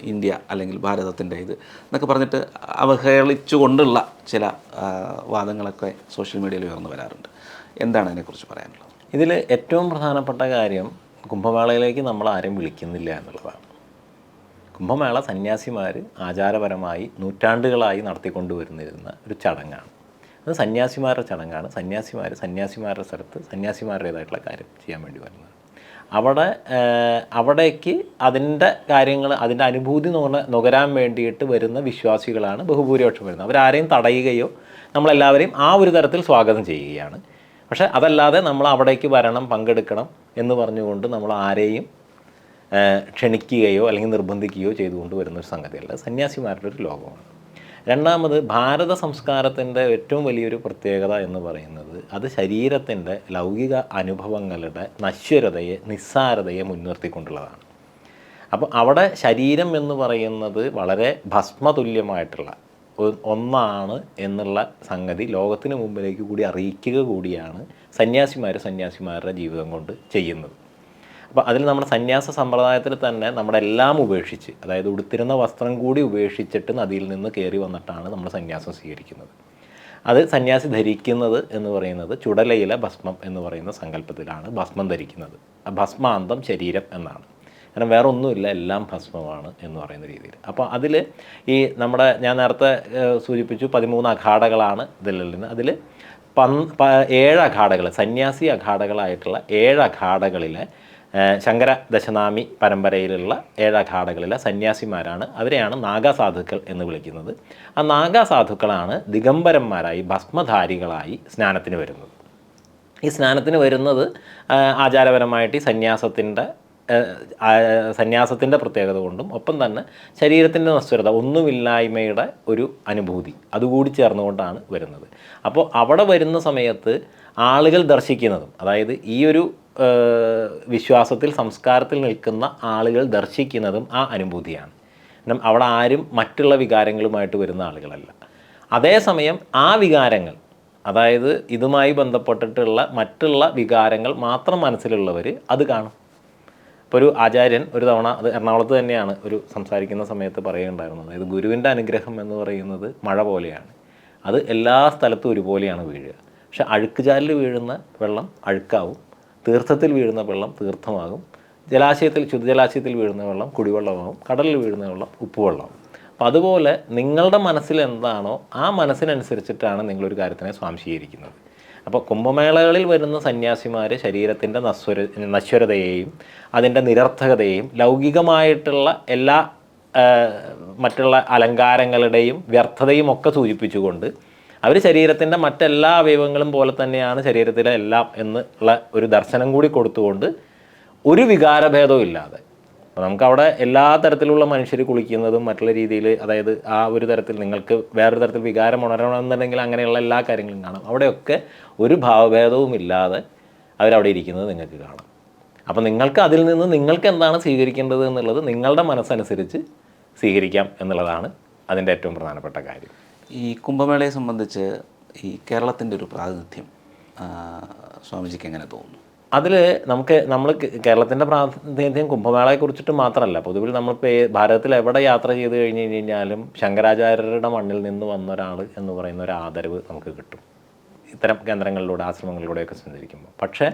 ഇന്ത്യ അല്ലെങ്കിൽ ഭാരതത്തിൻ്റെ ഇത് എന്നൊക്കെ പറഞ്ഞിട്ട് അവഹേളിച്ചു കൊണ്ടുള്ള ചില വാദങ്ങളൊക്കെ സോഷ്യൽ മീഡിയയിൽ ഉയർന്നു വരാറുണ്ട്. എന്താണ് അതിനെക്കുറിച്ച് പറയാനുള്ളത്? ഇതിൽ ഏറ്റവും പ്രധാനപ്പെട്ട കാര്യം, കുംഭമേളയിലേക്ക് നമ്മൾ ആരും വിളിക്കുന്നില്ല എന്നുള്ളതാണ്. കുംഭമേള സന്യാസിമാർ ആചാരപരമായി നൂറ്റാണ്ടുകളായി നടത്തിക്കൊണ്ടുവരുന്നിരുന്ന ഒരു ചടങ്ങാണ്. അത് സന്യാസിമാരുടെ ചടങ്ങാണ്. സന്യാസിമാരുടെ സ്ഥലത്ത് സന്യാസിമാരുടേതായിട്ടുള്ള കാര്യം ചെയ്യാൻ വേണ്ടി വരുന്നത്. അവിടേക്ക് അതിൻ്റെ കാര്യങ്ങൾ, അതിൻ്റെ അനുഭൂതി നുകരാൻ വേണ്ടിയിട്ട് വരുന്ന വിശ്വാസികളാണ് ബഹുഭൂരിപക്ഷം വരുന്നത്. അവരാരെയും തടയുകയോ നമ്മളെല്ലാവരെയും ആ ഒരു തരത്തിൽ സ്വാഗതം ചെയ്യുകയാണ്. പക്ഷേ അതല്ലാതെ നമ്മൾ അവിടേക്ക് വരണം, പങ്കെടുക്കണം എന്ന് പറഞ്ഞുകൊണ്ട് നമ്മൾ ആരെയും ക്ഷണിക്കുകയോ അല്ലെങ്കിൽ നിർബന്ധിക്കുകയോ ചെയ്തുകൊണ്ട് വരുന്നൊരു സംഗതിയല്ല. സന്യാസിമാരുടെ ഒരു ലോകമാണ്. രണ്ടാമത്, ഭാരത സംസ്കാരത്തിൻ്റെ ഏറ്റവും വലിയൊരു പ്രത്യേകത എന്ന് പറയുന്നത് അത് ശരീരത്തിൻ്റെ ലൗകിക അനുഭവങ്ങളുടെ നശ്വരതയെ, നിസ്സാരതയെ മുൻനിർത്തിക്കൊണ്ടുള്ളതാണ്. അപ്പോൾ അവിടെ ശരീരം എന്ന് പറയുന്നത് വളരെ ഭസ്മതുല്യമായിട്ടുള്ള ഒന്നാണ് എന്നുള്ള സംഗതി ലോകത്തിന് മുമ്പിലേക്ക് കൂടി അറിയിക്കുക കൂടിയാണ് സന്യാസിമാരുടെ ജീവിതം കൊണ്ട് ചെയ്യുന്നത്. അപ്പോൾ അതിൽ നമ്മുടെ സന്യാസ സമ്പ്രദായത്തിൽ തന്നെ നമ്മുടെ എല്ലാം ഉപേക്ഷിച്ച്, അതായത് ഉടുത്തിരുന്ന വസ്ത്രം കൂടി ഉപേക്ഷിച്ചിട്ട് നദിയിൽ നിന്ന് കയറി വന്നിട്ടാണ് നമ്മൾ സന്യാസം സ്വീകരിക്കുന്നത്. അത് സന്യാസി ധരിക്കുന്നത് എന്ന് പറയുന്നത് ചുടലയിലെ ഭസ്മം എന്ന് പറയുന്ന സങ്കല്പത്തിലാണ് ഭസ്മം ധരിക്കുന്നത്. ഭസ്മാന്തം ശരീരം എന്നാണ്. കാരണം വേറെ ഒന്നുമില്ല, എല്ലാം ഭസ്മമാണ് എന്ന് പറയുന്ന രീതിയിൽ. അപ്പോൾ അതിൽ ഈ ഞാൻ നേരത്തെ സൂചിപ്പിച്ചു 13 അഖാഡകളാണ് ഇതിലുള്ളത്. അതിൽ 7 അഖാഡകൾ, സന്യാസി അഖാഡകളായിട്ടുള്ള 7 അഖാഡകളിലെ ശങ്കര ദശനാമി പരമ്പരയിലുള്ള 7 അഖാഡകളിലെ സന്യാസിമാരാണ്. അവരെയാണ് നാഗസാധുക്കൾ എന്ന് വിളിക്കുന്നത്. ആ നാഗസാധുക്കളാണ് ദിഗംബരന്മാരായി, ഭസ്മധാരികളായി സ്നാനത്തിന് വരുന്നത്. ഈ സ്നാനത്തിന് വരുന്നത് ആചാരപരമായിട്ട് ഈ സന്യാസത്തിൻ്റെ പ്രത്യേകത കൊണ്ടും, ഒപ്പം തന്നെ ശരീരത്തിൻ്റെ നശ്വരത, ഒന്നുമില്ലായ്മയുടെ ഒരു അനുഭൂതി അതുകൂടി ചേർന്നുകൊണ്ടാണ് വരുന്നത്. അപ്പോൾ അവിടെ വരുന്ന സമയത്ത് ആളുകൾ ദർശിക്കുന്നതും, അതായത് ഈ ഒരു വിശ്വാസത്തിൽ, സംസ്കാരത്തിൽ നിൽക്കുന്ന ആളുകൾ ദർശിക്കുന്നതും ആ അനുഭൂതിയാണ്. കാരണം അവിടെ ആരും മറ്റുള്ള വികാരങ്ങളുമായിട്ട് വരുന്ന ആളുകളല്ല. അതേസമയം ആ വികാരങ്ങൾ, അതായത് ഇതുമായി ബന്ധപ്പെട്ടിട്ടുള്ള മറ്റുള്ള വികാരങ്ങൾ മാത്രം മനസ്സിലുള്ളവർ അത് കാണും. ഇപ്പോൾ ഒരു ആചാര്യൻ ഒരു തവണ, അത് എറണാകുളത്ത് തന്നെയാണ്, ഒരു സംസാരിക്കുന്ന സമയത്ത് പറയുകയുണ്ടായിരുന്നത്, അതായത് ഗുരുവിൻ്റെ അനുഗ്രഹം എന്ന് പറയുന്നത് മഴ പോലെയാണ്. അത് എല്ലാ സ്ഥലത്തും ഒരുപോലെയാണ് വീഴുക. പക്ഷെ അഴുക്കുചാലിൽ വീഴുന്ന വെള്ളം അഴുക്കാവും, തീർത്ഥത്തിൽ വീഴുന്ന വെള്ളം തീർത്ഥമാകും, ജലാശയത്തിൽ, ശുദ്ധജലാശയത്തിൽ വീഴുന്ന വെള്ളം കുടിവെള്ളമാകും, കടലിൽ വീഴുന്ന വെള്ളം ഉപ്പുവെള്ളമാകും. അപ്പം അതുപോലെ നിങ്ങളുടെ മനസ്സിൽ എന്താണോ ആ മനസ്സിനനുസരിച്ചിട്ടാണ് നിങ്ങളൊരു കാര്യത്തിനെ സ്വാംശീകരിക്കുന്നത്. അപ്പോൾ കുംഭമേളകളിൽ വരുന്ന സന്യാസിമാർ ശരീരത്തിൻ്റെ നശ്വരതയെയും അതിൻ്റെ നിരർത്ഥകതയെയും ലൗകികമായിട്ടുള്ള എല്ലാ മറ്റുള്ള അലങ്കാരങ്ങളുടെയും വ്യർത്ഥതയും ഒക്കെ സൂചിപ്പിച്ചുകൊണ്ട് അവർ ശരീരത്തിൻ്റെ മറ്റെല്ലാ അവയവങ്ങളും പോലെ തന്നെയാണ് ശരീരത്തിലെ എല്ലാം എന്നുള്ള ഒരു ദർശനം കൂടി കൊടുത്തുകൊണ്ട് ഒരു വികാരഭേദവും ഇല്ലാതെ, അപ്പോൾ നമുക്കവിടെ എല്ലാ തരത്തിലുള്ള മനുഷ്യർ കുളിക്കുന്നതും മറ്റുള്ള രീതിയിൽ, അതായത് ആ ഒരു തരത്തിൽ നിങ്ങൾക്ക് വേറൊരു തരത്തിൽ വികാരം ഉണരണമെന്നുണ്ടെങ്കിൽ അങ്ങനെയുള്ള എല്ലാ കാര്യങ്ങളും കാണാം. അവിടെയൊക്കെ ഒരു ഭാവഭേദവും ഇല്ലാതെ അവരവിടെ ഇരിക്കുന്നത് നിങ്ങൾക്ക് കാണാം. അപ്പോൾ നിങ്ങൾക്ക് അതിൽ നിന്ന് നിങ്ങൾക്ക് എന്താണ് സ്വീകരിക്കേണ്ടത് എന്നുള്ളത് നിങ്ങളുടെ മനസ്സനുസരിച്ച് സ്വീകരിക്കാം എന്നുള്ളതാണ് അതിൻ്റെ ഏറ്റവും പ്രധാനപ്പെട്ട കാര്യം. ഈ കുംഭമേളയെ സംബന്ധിച്ച് ഈ കേരളത്തിൻ്റെ ഒരു പ്രാതിനിധ്യം സ്വാമിജിക്ക് എങ്ങനെ തോന്നുന്നു? അതിൽ നമ്മൾ കേരളത്തിൻ്റെ പ്രാതിനിധ്യം കുംഭമേളയെക്കുറിച്ചിട്ട് മാത്രമല്ല, പൊതുവിൽ നമ്മളിപ്പോൾ ഭാരതത്തിൽ എവിടെ യാത്ര ചെയ്ത് കഴിഞ്ഞ് കഴിഞ്ഞാലും ശങ്കരാചാര്യരുടെ മണ്ണിൽ നിന്ന് വന്ന ഒരാൾ എന്ന് പറയുന്ന ഒരു ആദരവ് നമുക്ക് കിട്ടും ഇത്തരം കേന്ദ്രങ്ങളിലൂടെ, ആശ്രമങ്ങളിലൂടെയൊക്കെ സഞ്ചരിക്കുമ്പോൾ. പക്ഷേ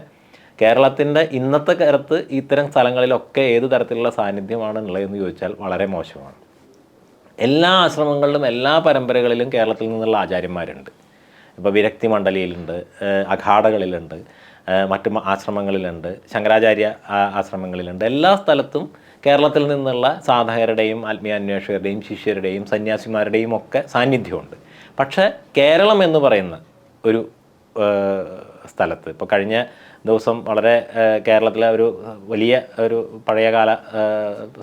കേരളത്തിൻ്റെ ഇന്നത്തെ കാലത്ത് ഇത്തരം സ്ഥലങ്ങളിലൊക്കെ ഏത് തരത്തിലുള്ള സാന്നിധ്യമാണ് ഉള്ളതെന്ന് ചോദിച്ചാൽ വളരെ മോശമാണ്. എല്ലാ ആശ്രമങ്ങളിലും എല്ലാ പരമ്പരകളിലും കേരളത്തിൽ നിന്നുള്ള ആചാര്യന്മാരുണ്ട്. ഇപ്പോൾ വിരക്തി മണ്ഡലിയിലുണ്ട്, അഖാഡകളിലുണ്ട്, മറ്റ് ആശ്രമങ്ങളിലുണ്ട്, ശങ്കരാചാര്യ ആശ്രമങ്ങളിലുണ്ട്. എല്ലാ സ്ഥലത്തും കേരളത്തിൽ നിന്നുള്ള സാധകരുടെയും ആത്മീയാന്വേഷകരുടെയും ശിഷ്യരുടെയും സന്യാസിമാരുടെയും ഒക്കെ സാന്നിധ്യമുണ്ട്. പക്ഷേ കേരളം എന്ന് പറയുന്ന ഒരു സ്ഥലത്ത് ഇപ്പോൾ കഴിഞ്ഞ ദിവസം വളരെ കേരളത്തിലെ ഒരു വലിയ ഒരു പഴയകാല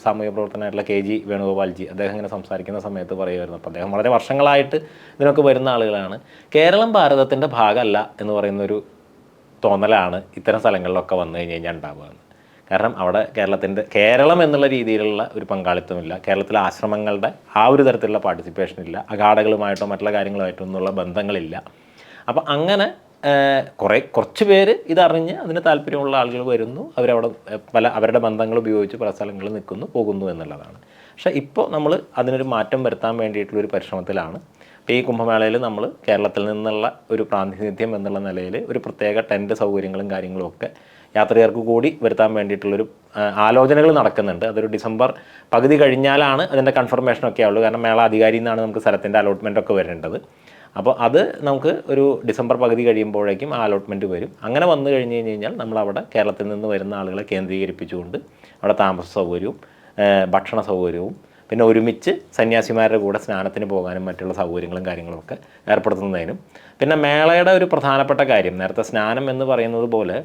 സാമൂഹ്യ പ്രവർത്തനമായിട്ടുള്ള KG വേണുഗോപാൽജി, അദ്ദേഹം ഇങ്ങനെ സംസാരിക്കുന്ന സമയത്ത് പറയുമായിരുന്നു. അപ്പോൾ അദ്ദേഹം വളരെ വർഷങ്ങളായിട്ട് ഇതിനൊക്കെ വരുന്ന ആളുകളാണ്. കേരളം ഭാരതത്തിൻ്റെ ഭാഗമല്ല എന്ന് പറയുന്നൊരു തോന്നലാണ് ഇത്തരം സ്ഥലങ്ങളിലൊക്കെ വന്നു കഴിഞ്ഞാൽ ഉണ്ടാവുകയെന്ന്. കാരണം അവിടെ കേരളം എന്നുള്ള രീതിയിലുള്ള ഒരു പങ്കാളിത്തമില്ല, കേരളത്തിലെ ആശ്രമങ്ങളുടെ ആ ഒരു തരത്തിലുള്ള പാർട്ടിസിപ്പേഷൻ ഇല്ല, അഖാഡകളുമായിട്ടോ മറ്റുള്ള കാര്യങ്ങളുമായിട്ടോ ഒന്നുള്ള ബന്ധങ്ങളില്ല. അപ്പോൾ അങ്ങനെ കുറച്ച് പേര് ഇതറിഞ്ഞ് അതിന് താല്പര്യമുള്ള ആളുകൾ വരുന്നു, അവരവിടെ അവരുടെ ബന്ധങ്ങൾ ഉപയോഗിച്ച് പല സ്ഥലങ്ങളിൽ നിൽക്കുന്നു, പോകുന്നു എന്നുള്ളതാണ്. പക്ഷേ ഇപ്പോൾ നമ്മൾ അതിനൊരു മാറ്റം വരുത്താൻ വേണ്ടിയിട്ടുള്ളൊരു പരിശ്രമത്തിലാണ്. ഈ കുംഭമേളയിൽ നമ്മൾ കേരളത്തിൽ നിന്നുള്ള ഒരു പ്രാതിനിധ്യം എന്നുള്ള നിലയിൽ ഒരു പ്രത്യേക ടെൻറ്റ് സൗകര്യങ്ങളും കാര്യങ്ങളും ഒക്കെ യാത്രികർക്ക് കൂടി വരുത്താൻ വേണ്ടിയിട്ടുള്ളൊരു ആലോചനകൾ നടക്കുന്നുണ്ട്. അതൊരു ഡിസംബർ പകുതി കഴിഞ്ഞാലാണ് അതിൻ്റെ കൺഫർമേഷനൊക്കെ ആവുള്ളൂ. കാരണം മേള അധികാരിയിൽ നിന്നാണ് നമുക്ക് സ്ഥലത്തിൻ്റെ അലോട്ട്മെൻറ്റൊക്കെ വരേണ്ടത്. അപ്പോൾ അത് നമുക്ക് ഒരു ഡിസംബർ പകുതി കഴിയുമ്പോഴേക്കും ആ അലോട്ട്മെൻറ്റ് വരും. അങ്ങനെ വന്നു കഴിഞ്ഞ് കഴിഞ്ഞാൽ നമ്മളവിടെ കേരളത്തിൽ നിന്ന് വരുന്ന ആളുകളെ കേന്ദ്രീകരിപ്പിച്ചുകൊണ്ട് അവിടെ താമസ സൗകര്യവും ഭക്ഷണ സൗകര്യവും പിന്നെ ഒരുമിച്ച് സന്യാസിമാരുടെ കൂടെ സ്നാനത്തിന് പോകാനും മറ്റുള്ള സൗകര്യങ്ങളും കാര്യങ്ങളുമൊക്കെ ഏർപ്പെടുത്തുന്നതിനും, പിന്നെ മേളയുടെ ഒരു പ്രധാനപ്പെട്ട കാര്യം, നേരത്തെ സ്നാനം എന്ന് പറയുന്നത് പോലെ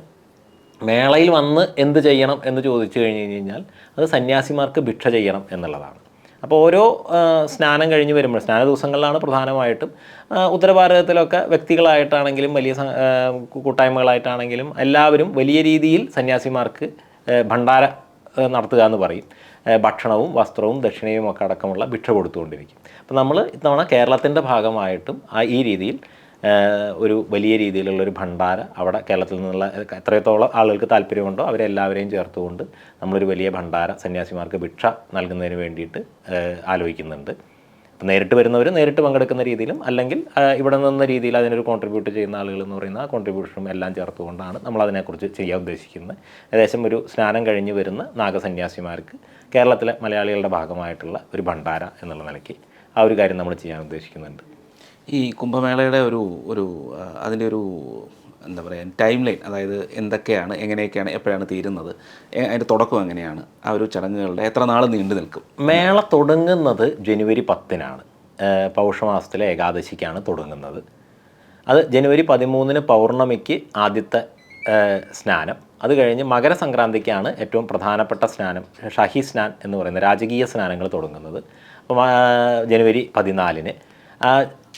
മേളയിൽ വന്ന് എന്ത് ചെയ്യണം എന്ന് ചോദിച്ചു കഴിഞ്ഞ് കഴിഞ്ഞാൽ അത് സന്യാസിമാർക്ക് ഭിക്ഷ ചെയ്യണം എന്നുള്ളതാണ്. അപ്പോൾ ഓരോ സ്നാനം കഴിഞ്ഞ് വരുമ്പോൾ, സ്നാന ദിവസങ്ങളിലാണ് പ്രധാനമായിട്ടും, ഉത്തരഭാരതത്തിലൊക്കെ വ്യക്തികളായിട്ടാണെങ്കിലും വലിയ കൂട്ടായ്മകളായിട്ടാണെങ്കിലും എല്ലാവരും വലിയ രീതിയിൽ സന്യാസിമാർക്ക് ഭണ്ഡാര നടത്തുക എന്ന് പറയും. ഭക്ഷണവും വസ്ത്രവും ദക്ഷിണയും ഒക്കെ അടക്കമുള്ള ഭിക്ഷ കൊടുത്തുകൊണ്ടിരിക്കും. അപ്പോൾ നമ്മൾ ഇത്തവണ കേരളത്തിൻ്റെ ഭാഗമായിട്ടും ഈ രീതിയിൽ ഒരു വലിയ രീതിയിലുള്ളൊരു ഭണ്ഡാര അവിടെ കേരളത്തിൽ നിന്നുള്ള എത്രത്തോളം ആളുകൾക്ക് താല്പര്യമുണ്ടോ അവരെല്ലാവരെയും ചേർത്തുകൊണ്ട് നമ്മളൊരു വലിയ ഭണ്ഡാര സന്യാസിമാർക്ക് ഭിക്ഷ നൽകുന്നതിന് വേണ്ടിയിട്ട് ആലോചിക്കുന്നുണ്ട്. അപ്പോൾ നേരിട്ട് വരുന്നവർ നേരിട്ട് പങ്കെടുക്കുന്ന രീതിയിലും, അല്ലെങ്കിൽ ഇവിടെ നിന്ന രീതിയിൽ അതിനൊരു കോൺട്രിബ്യൂട്ട് ചെയ്യുന്ന ആളുകൾ എന്ന് പറയുന്ന ആ കോൺട്രിബ്യൂഷനും എല്ലാം ചേർത്തുകൊണ്ടാണ് നമ്മളതിനെക്കുറിച്ച് ചെയ്യാൻ ഉദ്ദേശിക്കുന്നത്. ഏകദേശം ഒരു സ്നാനം കഴിഞ്ഞ് വരുന്ന നാഗസന്യാസിമാർക്ക് കേരളത്തിലെ മലയാളികളുടെ ഭാഗമായിട്ടുള്ള ഒരു ഭണ്ഡാര എന്നുള്ള നിലയ്ക്ക് ആ ഒരു കാര്യം നമ്മൾ ചെയ്യാൻ ഉദ്ദേശിക്കുന്നുണ്ട്. ഈ കുംഭമേളയുടെ ഒരു അതിൻ്റെ ഒരു എന്താ പറയുക ടൈം ലൈൻ, അതായത് എന്തൊക്കെയാണ്, എങ്ങനെയൊക്കെയാണ്, എപ്പോഴാണ് തീരുന്നത്, അതിൻ്റെ തുടക്കം എങ്ങനെയാണ്, ആ ഒരു ചടങ്ങുകളുടെ എത്ര നാൾ നീണ്ടു നിൽക്കും? മേള തുടങ്ങുന്നത് ജനുവരി 10-നാണ്, പൗഷമാസത്തിലെ ഏകാദശിക്കാണ് തുടങ്ങുന്നത്. അത് ജനുവരി 13-ന് പൗർണമിക്ക് ആദ്യത്തെ സ്നാനം. അത് കഴിഞ്ഞ് മകരസംക്രാന്തിക്കാണ് ഏറ്റവും പ്രധാനപ്പെട്ട സ്നാനം, ഷഹി സ്നാൻ എന്ന് പറയുന്ന രാജകീയ സ്നാനങ്ങൾ തുടങ്ങുന്നത്. അപ്പോൾ ജനുവരി 14-ന്,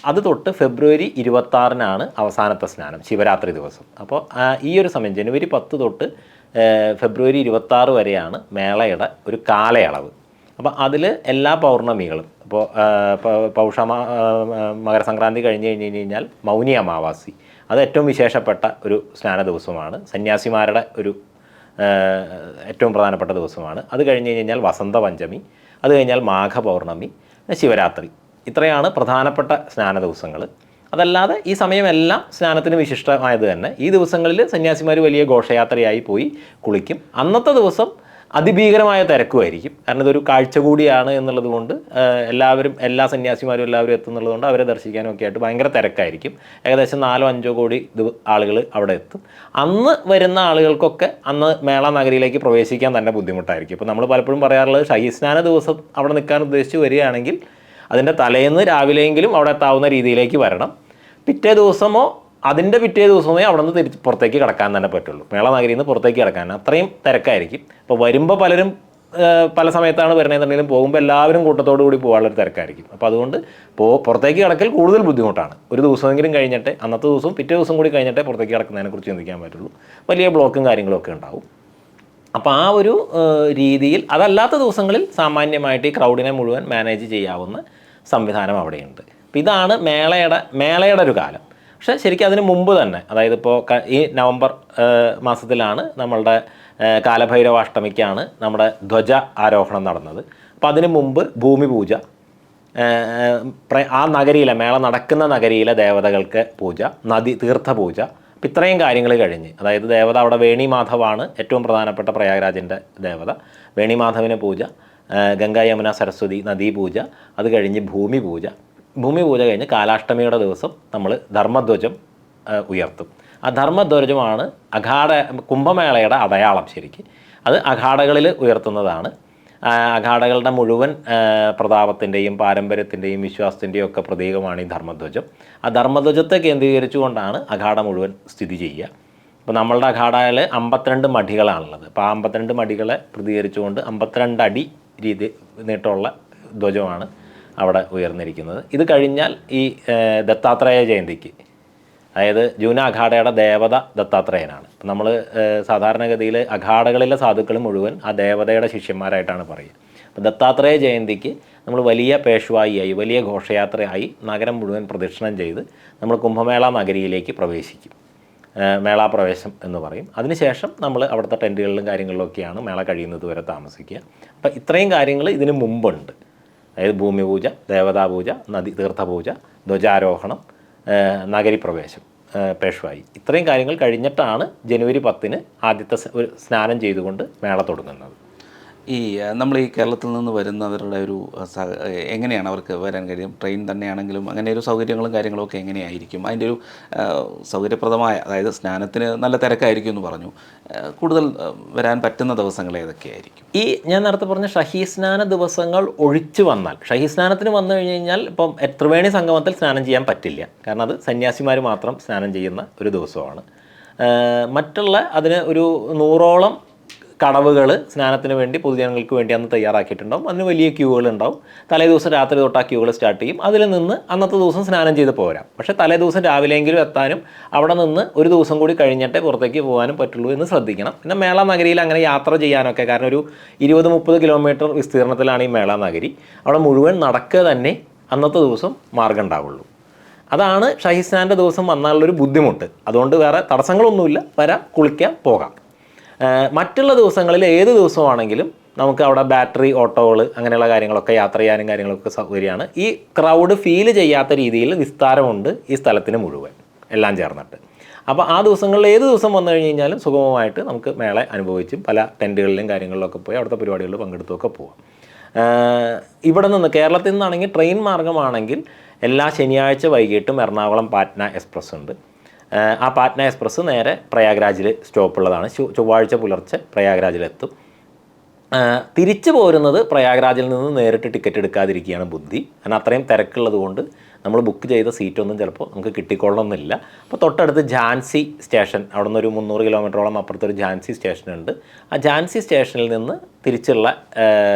അത് തൊട്ട് ഫെബ്രുവരി 26-നാണ് അവസാനത്തെ സ്നാനം, ശിവരാത്രി ദിവസം. അപ്പോൾ ഈ ഒരു സമയം ജനുവരി 10 തൊട്ട് ഫെബ്രുവരി 26 വരെയാണ് മേളയുടെ ഒരു കാലയളവ്. അപ്പോൾ അതിൽ എല്ലാ പൗർണമികളും, ഇപ്പോൾ മകരസംക്രാന്തി കഴിഞ്ഞ് കഴിഞ്ഞാൽ മൗനി അമാവാസി, അത് ഏറ്റവും വിശേഷപ്പെട്ട ഒരു സ്നാന ദിവസമാണ്. സന്യാസിമാരുടെ ഒരു ഏറ്റവും പ്രധാനപ്പെട്ട ദിവസമാണ്. അത് കഴിഞ്ഞ് കഴിഞ്ഞാൽ വസന്ത പഞ്ചമി, അത് കഴിഞ്ഞാൽ മാഘപൗർണമി, ശിവരാത്രി. ഇത്രയാണ് പ്രധാനപ്പെട്ട സ്നാന ദിവസങ്ങൾ. അതല്ലാതെ ഈ സമയമെല്ലാം സ്നാനത്തിന് വിശിഷ്ടമായത് തന്നെ. ഈ ദിവസങ്ങളിൽ സന്യാസിമാർ വലിയ ഘോഷയാത്രയായി പോയി കുളിക്കും. അന്നത്തെ ദിവസം അതിഭീകരമായ തിരക്കുമായിരിക്കും. കാരണം ഇതൊരു കാഴ്ച കൂടിയാണ് എന്നുള്ളത് കൊണ്ട് എല്ലാ സന്യാസിമാരും എല്ലാവരും എത്തുന്നുള്ളത് കൊണ്ട് അവരെ ദർശിക്കാനും ഒക്കെ ആയിട്ട് ഭയങ്കര തിരക്കായിരിക്കും. ഏകദേശം 4-5 കോടി ആളുകൾ അവിടെ എത്തും. അന്ന് വരുന്ന ആളുകൾക്കൊക്കെ അന്ന് മേള നഗരിയിലേക്ക് പ്രവേശിക്കാൻ തന്നെ ബുദ്ധിമുട്ടായിരിക്കും. ഇപ്പോൾ നമ്മൾ പലപ്പോഴും പറയാറുള്ളത് ഷഹീസ്നാന ദിവസം അവിടെ നിൽക്കാൻ ഉദ്ദേശിച്ച് വരികയാണെങ്കിൽ അതിൻ്റെ തലേന്ന് രാവിലെയെങ്കിലും അവിടെ എത്താവുന്ന രീതിയിലേക്ക് വരണം. പിറ്റേ ദിവസമോ അതിൻ്റെ പിറ്റേ ദിവസമേ അവിടെ നിന്ന് പുറത്തേക്ക് കിടക്കാൻ തന്നെ പറ്റുള്ളൂ. മേള നഗരിയിൽ നിന്ന് പുറത്തേക്ക് കിടക്കാൻ അത്രയും തിരക്കായിരിക്കും. അപ്പോൾ വരുമ്പോൾ പലരും പല സമയത്താണ് വരണമെന്നുണ്ടെങ്കിലും പോകുമ്പോൾ എല്ലാവരും കൂട്ടത്തോടു കൂടി പോകാനുള്ളൊരു തിരക്കായിരിക്കും. അപ്പോൾ അതുകൊണ്ട് പുറത്തേക്ക് കിടക്കൽ കൂടുതൽ ബുദ്ധിമുട്ടാണ്. ഒരു ദിവസമെങ്കിലും കഴിഞ്ഞിട്ട് അന്നത്തെ ദിവസവും പിറ്റേ ദിവസം കൂടി കഴിഞ്ഞിട്ടേ പുറത്തേക്ക് കിടക്കുന്നതിനെക്കുറിച്ച് ചിന്തിക്കാൻ പറ്റുള്ളൂ. വലിയ ബ്ലോക്കും കാര്യങ്ങളൊക്കെ ഉണ്ടാവും. അപ്പോൾ ആ ഒരു രീതിയിൽ അതല്ലാത്ത ദിവസങ്ങളിൽ സാമാന്യമായിട്ട് ഈ ക്രൗഡിനെ മുഴുവൻ മാനേജ് ചെയ്യാവുന്ന സംവിധാനം അവിടെയുണ്ട്. അപ്പോൾ ഇതാണ് മേളയുടെ ഒരു കാലം. പക്ഷേ ശരിക്കും അതിന് മുമ്പ് തന്നെ, അതായത് ഇപ്പോൾ ഈ നവംബർ മാസത്തിലാണ് നമ്മളുടെ കാലഭൈരവാഷ്ടമിക്കാണ് നമ്മുടെ ധ്വജ ആരോഹണം നടന്നത്. അപ്പോൾ അതിന് മുമ്പ് ഭൂമി പൂജ, ആ നഗരിയിലെ മേള നടക്കുന്ന നഗരിയിലെ ദേവതകൾക്ക് പൂജ, തീർത്ഥ പൂജ. അപ്പം ഇത്രയും കാര്യങ്ങൾ കഴിഞ്ഞ്, അതായത് ദേവത അവിടെ വേണിമാധവാണ് ഏറ്റവും പ്രധാനപ്പെട്ട പ്രയാഗ്രാജിൻ്റെ ദേവത. വേണിമാധവിന് പൂജ, ഗംഗാ യമുന സരസ്വതി നദീപൂജ, അത് കഴിഞ്ഞ് ഭൂമി പൂജ കഴിഞ്ഞ് കാലാഷ്ടമിയുടെ ദിവസം നമ്മൾ ധർമ്മധ്വജം ഉയർത്തും. ആ ധർമ്മധ്വജമാണ് കുംഭമേളയുടെ അടയാളം. ശരിക്ക് അത് അഖാഡകളിൽ ഉയർത്തുന്നതാണ്. അഖാഡകളുടെ മുഴുവൻ പ്രതാപത്തിൻ്റെയും പാരമ്പര്യത്തിൻ്റെയും വിശ്വാസത്തിൻ്റെയും ഒക്കെ പ്രതീകമാണ് ഈ ധർമ്മധ്വജം. ആ ധർമ്മധ്വജത്തെ കേന്ദ്രീകരിച്ചുകൊണ്ടാണ് അഖാഡ മുഴുവൻ സ്ഥിതി ചെയ്യുക. അപ്പോൾ നമ്മളുടെ അഖാഡയിൽ 52 മഠികളാണുള്ളത്. അപ്പോൾ ആ 52 മഠികളെ പ്രതികരിച്ചുകൊണ്ട് 52 അടി രീതി നീട്ടമുള്ള ധ്വജമാണ് അവിടെ ഉയർന്നിരിക്കുന്നത്. ഇത് കഴിഞ്ഞാൽ ഈ ദത്താത്രേയ ജയന്തിക്ക്, അതായത് ജൂന അഖാഡയുടെ ദേവത ദത്താത്രേയനാണ്. അപ്പം നമ്മൾ സാധാരണഗതിയിൽ അഖാഡകളിലെ സാധുക്കൾ മുഴുവൻ ആ ദേവതയുടെ ശിഷ്യന്മാരായിട്ടാണ് പറയുക. അപ്പോൾ ദത്താത്രേയ ജയന്തിക്ക് നമ്മൾ വലിയ പേഷ്വായിയായി വലിയ ഘോഷയാത്രയായി നഗരം മുഴുവൻ പ്രദക്ഷിണം ചെയ്ത് നമ്മൾ കുംഭമേള നഗരിയിലേക്ക് പ്രവേശിക്കും. മേളാപ്രവേശം എന്ന് പറയും. അതിനുശേഷം നമ്മൾ അവിടുത്തെ ടെൻറ്റുകളിലും കാര്യങ്ങളിലൊക്കെയാണ് മേള കഴിയുന്നത് വരെ താമസിക്കുക. അപ്പോൾ ഇത്രയും കാര്യങ്ങൾ ഇതിന് മുമ്പുണ്ട്. അതായത് ഭൂമി പൂജ, ദേവതാ പൂജ, തീർത്ഥപൂജ, ധ്വജാരോഹണം, നഗരിപ്രവേശം, പേഷ്വായി. ഇത്രയും കാര്യങ്ങൾ കഴിഞ്ഞിട്ടാണ് ജനുവരി 10-ന് ആദ്യത്തെ ഒരു സ്നാനം ചെയ്തുകൊണ്ട് മേള തുടങ്ങുന്നത്. ഈ നമ്മൾ ഈ കേരളത്തിൽ നിന്ന് വരുന്നവരുടെ ഒരു എങ്ങനെയാണ് അവർക്ക് വരാൻ കഴിയും? ട്രെയിൻ തന്നെയാണെങ്കിലും അങ്ങനെ ഒരു സൗകര്യങ്ങളും കാര്യങ്ങളൊക്കെ എങ്ങനെയായിരിക്കും? അതിൻ്റെ ഒരു സൗകര്യപ്രദമായ, അതായത് സ്നാനത്തിന് നല്ല തിരക്കായിരിക്കും എന്ന് പറഞ്ഞു, കൂടുതൽ വരാൻ പറ്റുന്ന ദിവസങ്ങൾ ഏതൊക്കെയായിരിക്കും? ഈ ഞാൻ നേരത്തെ പറഞ്ഞ ഷഹീസ്നാന ദിവസങ്ങൾ ഒഴിച്ചു വന്നാൽ, ഷഹീസ്നാനത്തിന് വന്നു കഴിഞ്ഞ് കഴിഞ്ഞാൽ ഇപ്പം ത്രിവേണി സംഗമത്തിൽ സ്നാനം ചെയ്യാൻ പറ്റില്ല. കാരണം അത് സന്യാസിമാർ മാത്രം സ്നാനം ചെയ്യുന്ന ഒരു ദിവസമാണ്. മറ്റുള്ള അതിന് ഒരു 100ഓളം കടവുകൾ സ്നാനത്തിന് വേണ്ടി പൊതുജനങ്ങൾക്ക് വേണ്ടി അന്ന് തയ്യാറാക്കിയിട്ടുണ്ടാവും. അതിന് വലിയ ക്യൂകൾ ഉണ്ടാവും. തലേദിവസം രാത്രി തൊട്ട് ആ ക്യൂകൾ സ്റ്റാർട്ട് ചെയ്യും. അതിൽ നിന്ന് അന്നത്തെ ദിവസം സ്നാനം ചെയ്ത് പോരാം. പക്ഷേ തലേദിവസം രാവിലെയെങ്കിലും എത്താനും അവിടെ നിന്ന് ഒരു ദിവസം കൂടി കഴിഞ്ഞിട്ടേ പുറത്തേക്ക് പോകാനും പറ്റുള്ളൂ എന്ന് ശ്രദ്ധിക്കണം. പിന്നെ മേള നഗരിയിൽ അങ്ങനെ യാത്ര ചെയ്യാനൊക്കെ, കാരണം ഒരു 20-30 കിലോമീറ്റർ വിസ്തീർണത്തിലാണ് ഈ മേള നഗരി. അവിടെ മുഴുവൻ നടക്കുക തന്നെ അന്നത്തെ ദിവസം മാർഗ്ഗം ഉണ്ടാവുള്ളൂ. അതാണ് ഷഹീസ്നാൻ്റെ ദിവസം വന്നാലുള്ളൊരു ബുദ്ധിമുട്ട്. അതുകൊണ്ട് വേറെ തടസ്സങ്ങളൊന്നുമില്ല, വരാം, കുളിക്കാം, പോകാം. മറ്റുള്ള ദിവസങ്ങളിൽ ഏത് ദിവസമാണെങ്കിലും നമുക്ക് അവിടെ ബാറ്ററി ഓട്ടോകൾ അങ്ങനെയുള്ള കാര്യങ്ങളൊക്കെ യാത്ര ചെയ്യാനും കാര്യങ്ങളൊക്കെ സൗകര്യമാണ്. ഈ ക്രൗഡ് ഫീൽ ചെയ്യാത്ത രീതിയിൽ വിസ്താരമുണ്ട് ഈ സ്ഥലത്തിന് മുഴുവൻ എല്ലാം ചേർന്നിട്ട്. അപ്പോൾ ആ ദിവസങ്ങളിൽ ഏത് ദിവസം വന്നു കഴിഞ്ഞ് കഴിഞ്ഞാലും സുഗമമായിട്ട് നമുക്ക് മേള അനുഭവിച്ചും പല ടെൻറ്റുകളിലും കാര്യങ്ങളിലൊക്കെ പോയി അവിടുത്തെ പരിപാടികളിൽ പങ്കെടുത്തുമൊക്കെ പോവാം. ഇവിടെ നിന്ന് കേരളത്തിൽ നിന്നാണെങ്കിൽ ട്രെയിൻ മാർഗ്ഗമാണെങ്കിൽ എല്ലാ ശനിയാഴ്ച വൈകിട്ടും എറണാകുളം പാറ്റ്ന എക്സ്പ്രസ് ഉണ്ട്. ആ പാറ്റ്ന എക്സ്പ്രസ് നേരെ പ്രയാഗ്രാജിൽ സ്റ്റോപ്പുള്ളതാണ്. ചൊവ്വാഴ്ച പുലർച്ചെ പ്രയാഗ്രാജിലെത്തും. തിരിച്ചു പോരുന്നത് പ്രയാഗ്രാജിൽ നിന്ന് നേരിട്ട് ടിക്കറ്റ് എടുക്കാതിരിക്കുകയാണ് ബുദ്ധി. കാരണം അത്രയും തിരക്കുള്ളത് കൊണ്ട് നമ്മൾ ബുക്ക് ചെയ്ത സീറ്റൊന്നും ചിലപ്പോൾ നമുക്ക് കിട്ടിക്കൊള്ളണമെന്നില്ല. അപ്പോൾ തൊട്ടടുത്ത് ഝാൻസി സ്റ്റേഷൻ, അവിടെ നിന്നൊരു 300 കിലോമീറ്ററോളം അപ്പുറത്തൊരു ഝാൻസി സ്റ്റേഷനുണ്ട്. ആ ഝാൻസി സ്റ്റേഷനിൽ നിന്ന് തിരിച്ചുള്ള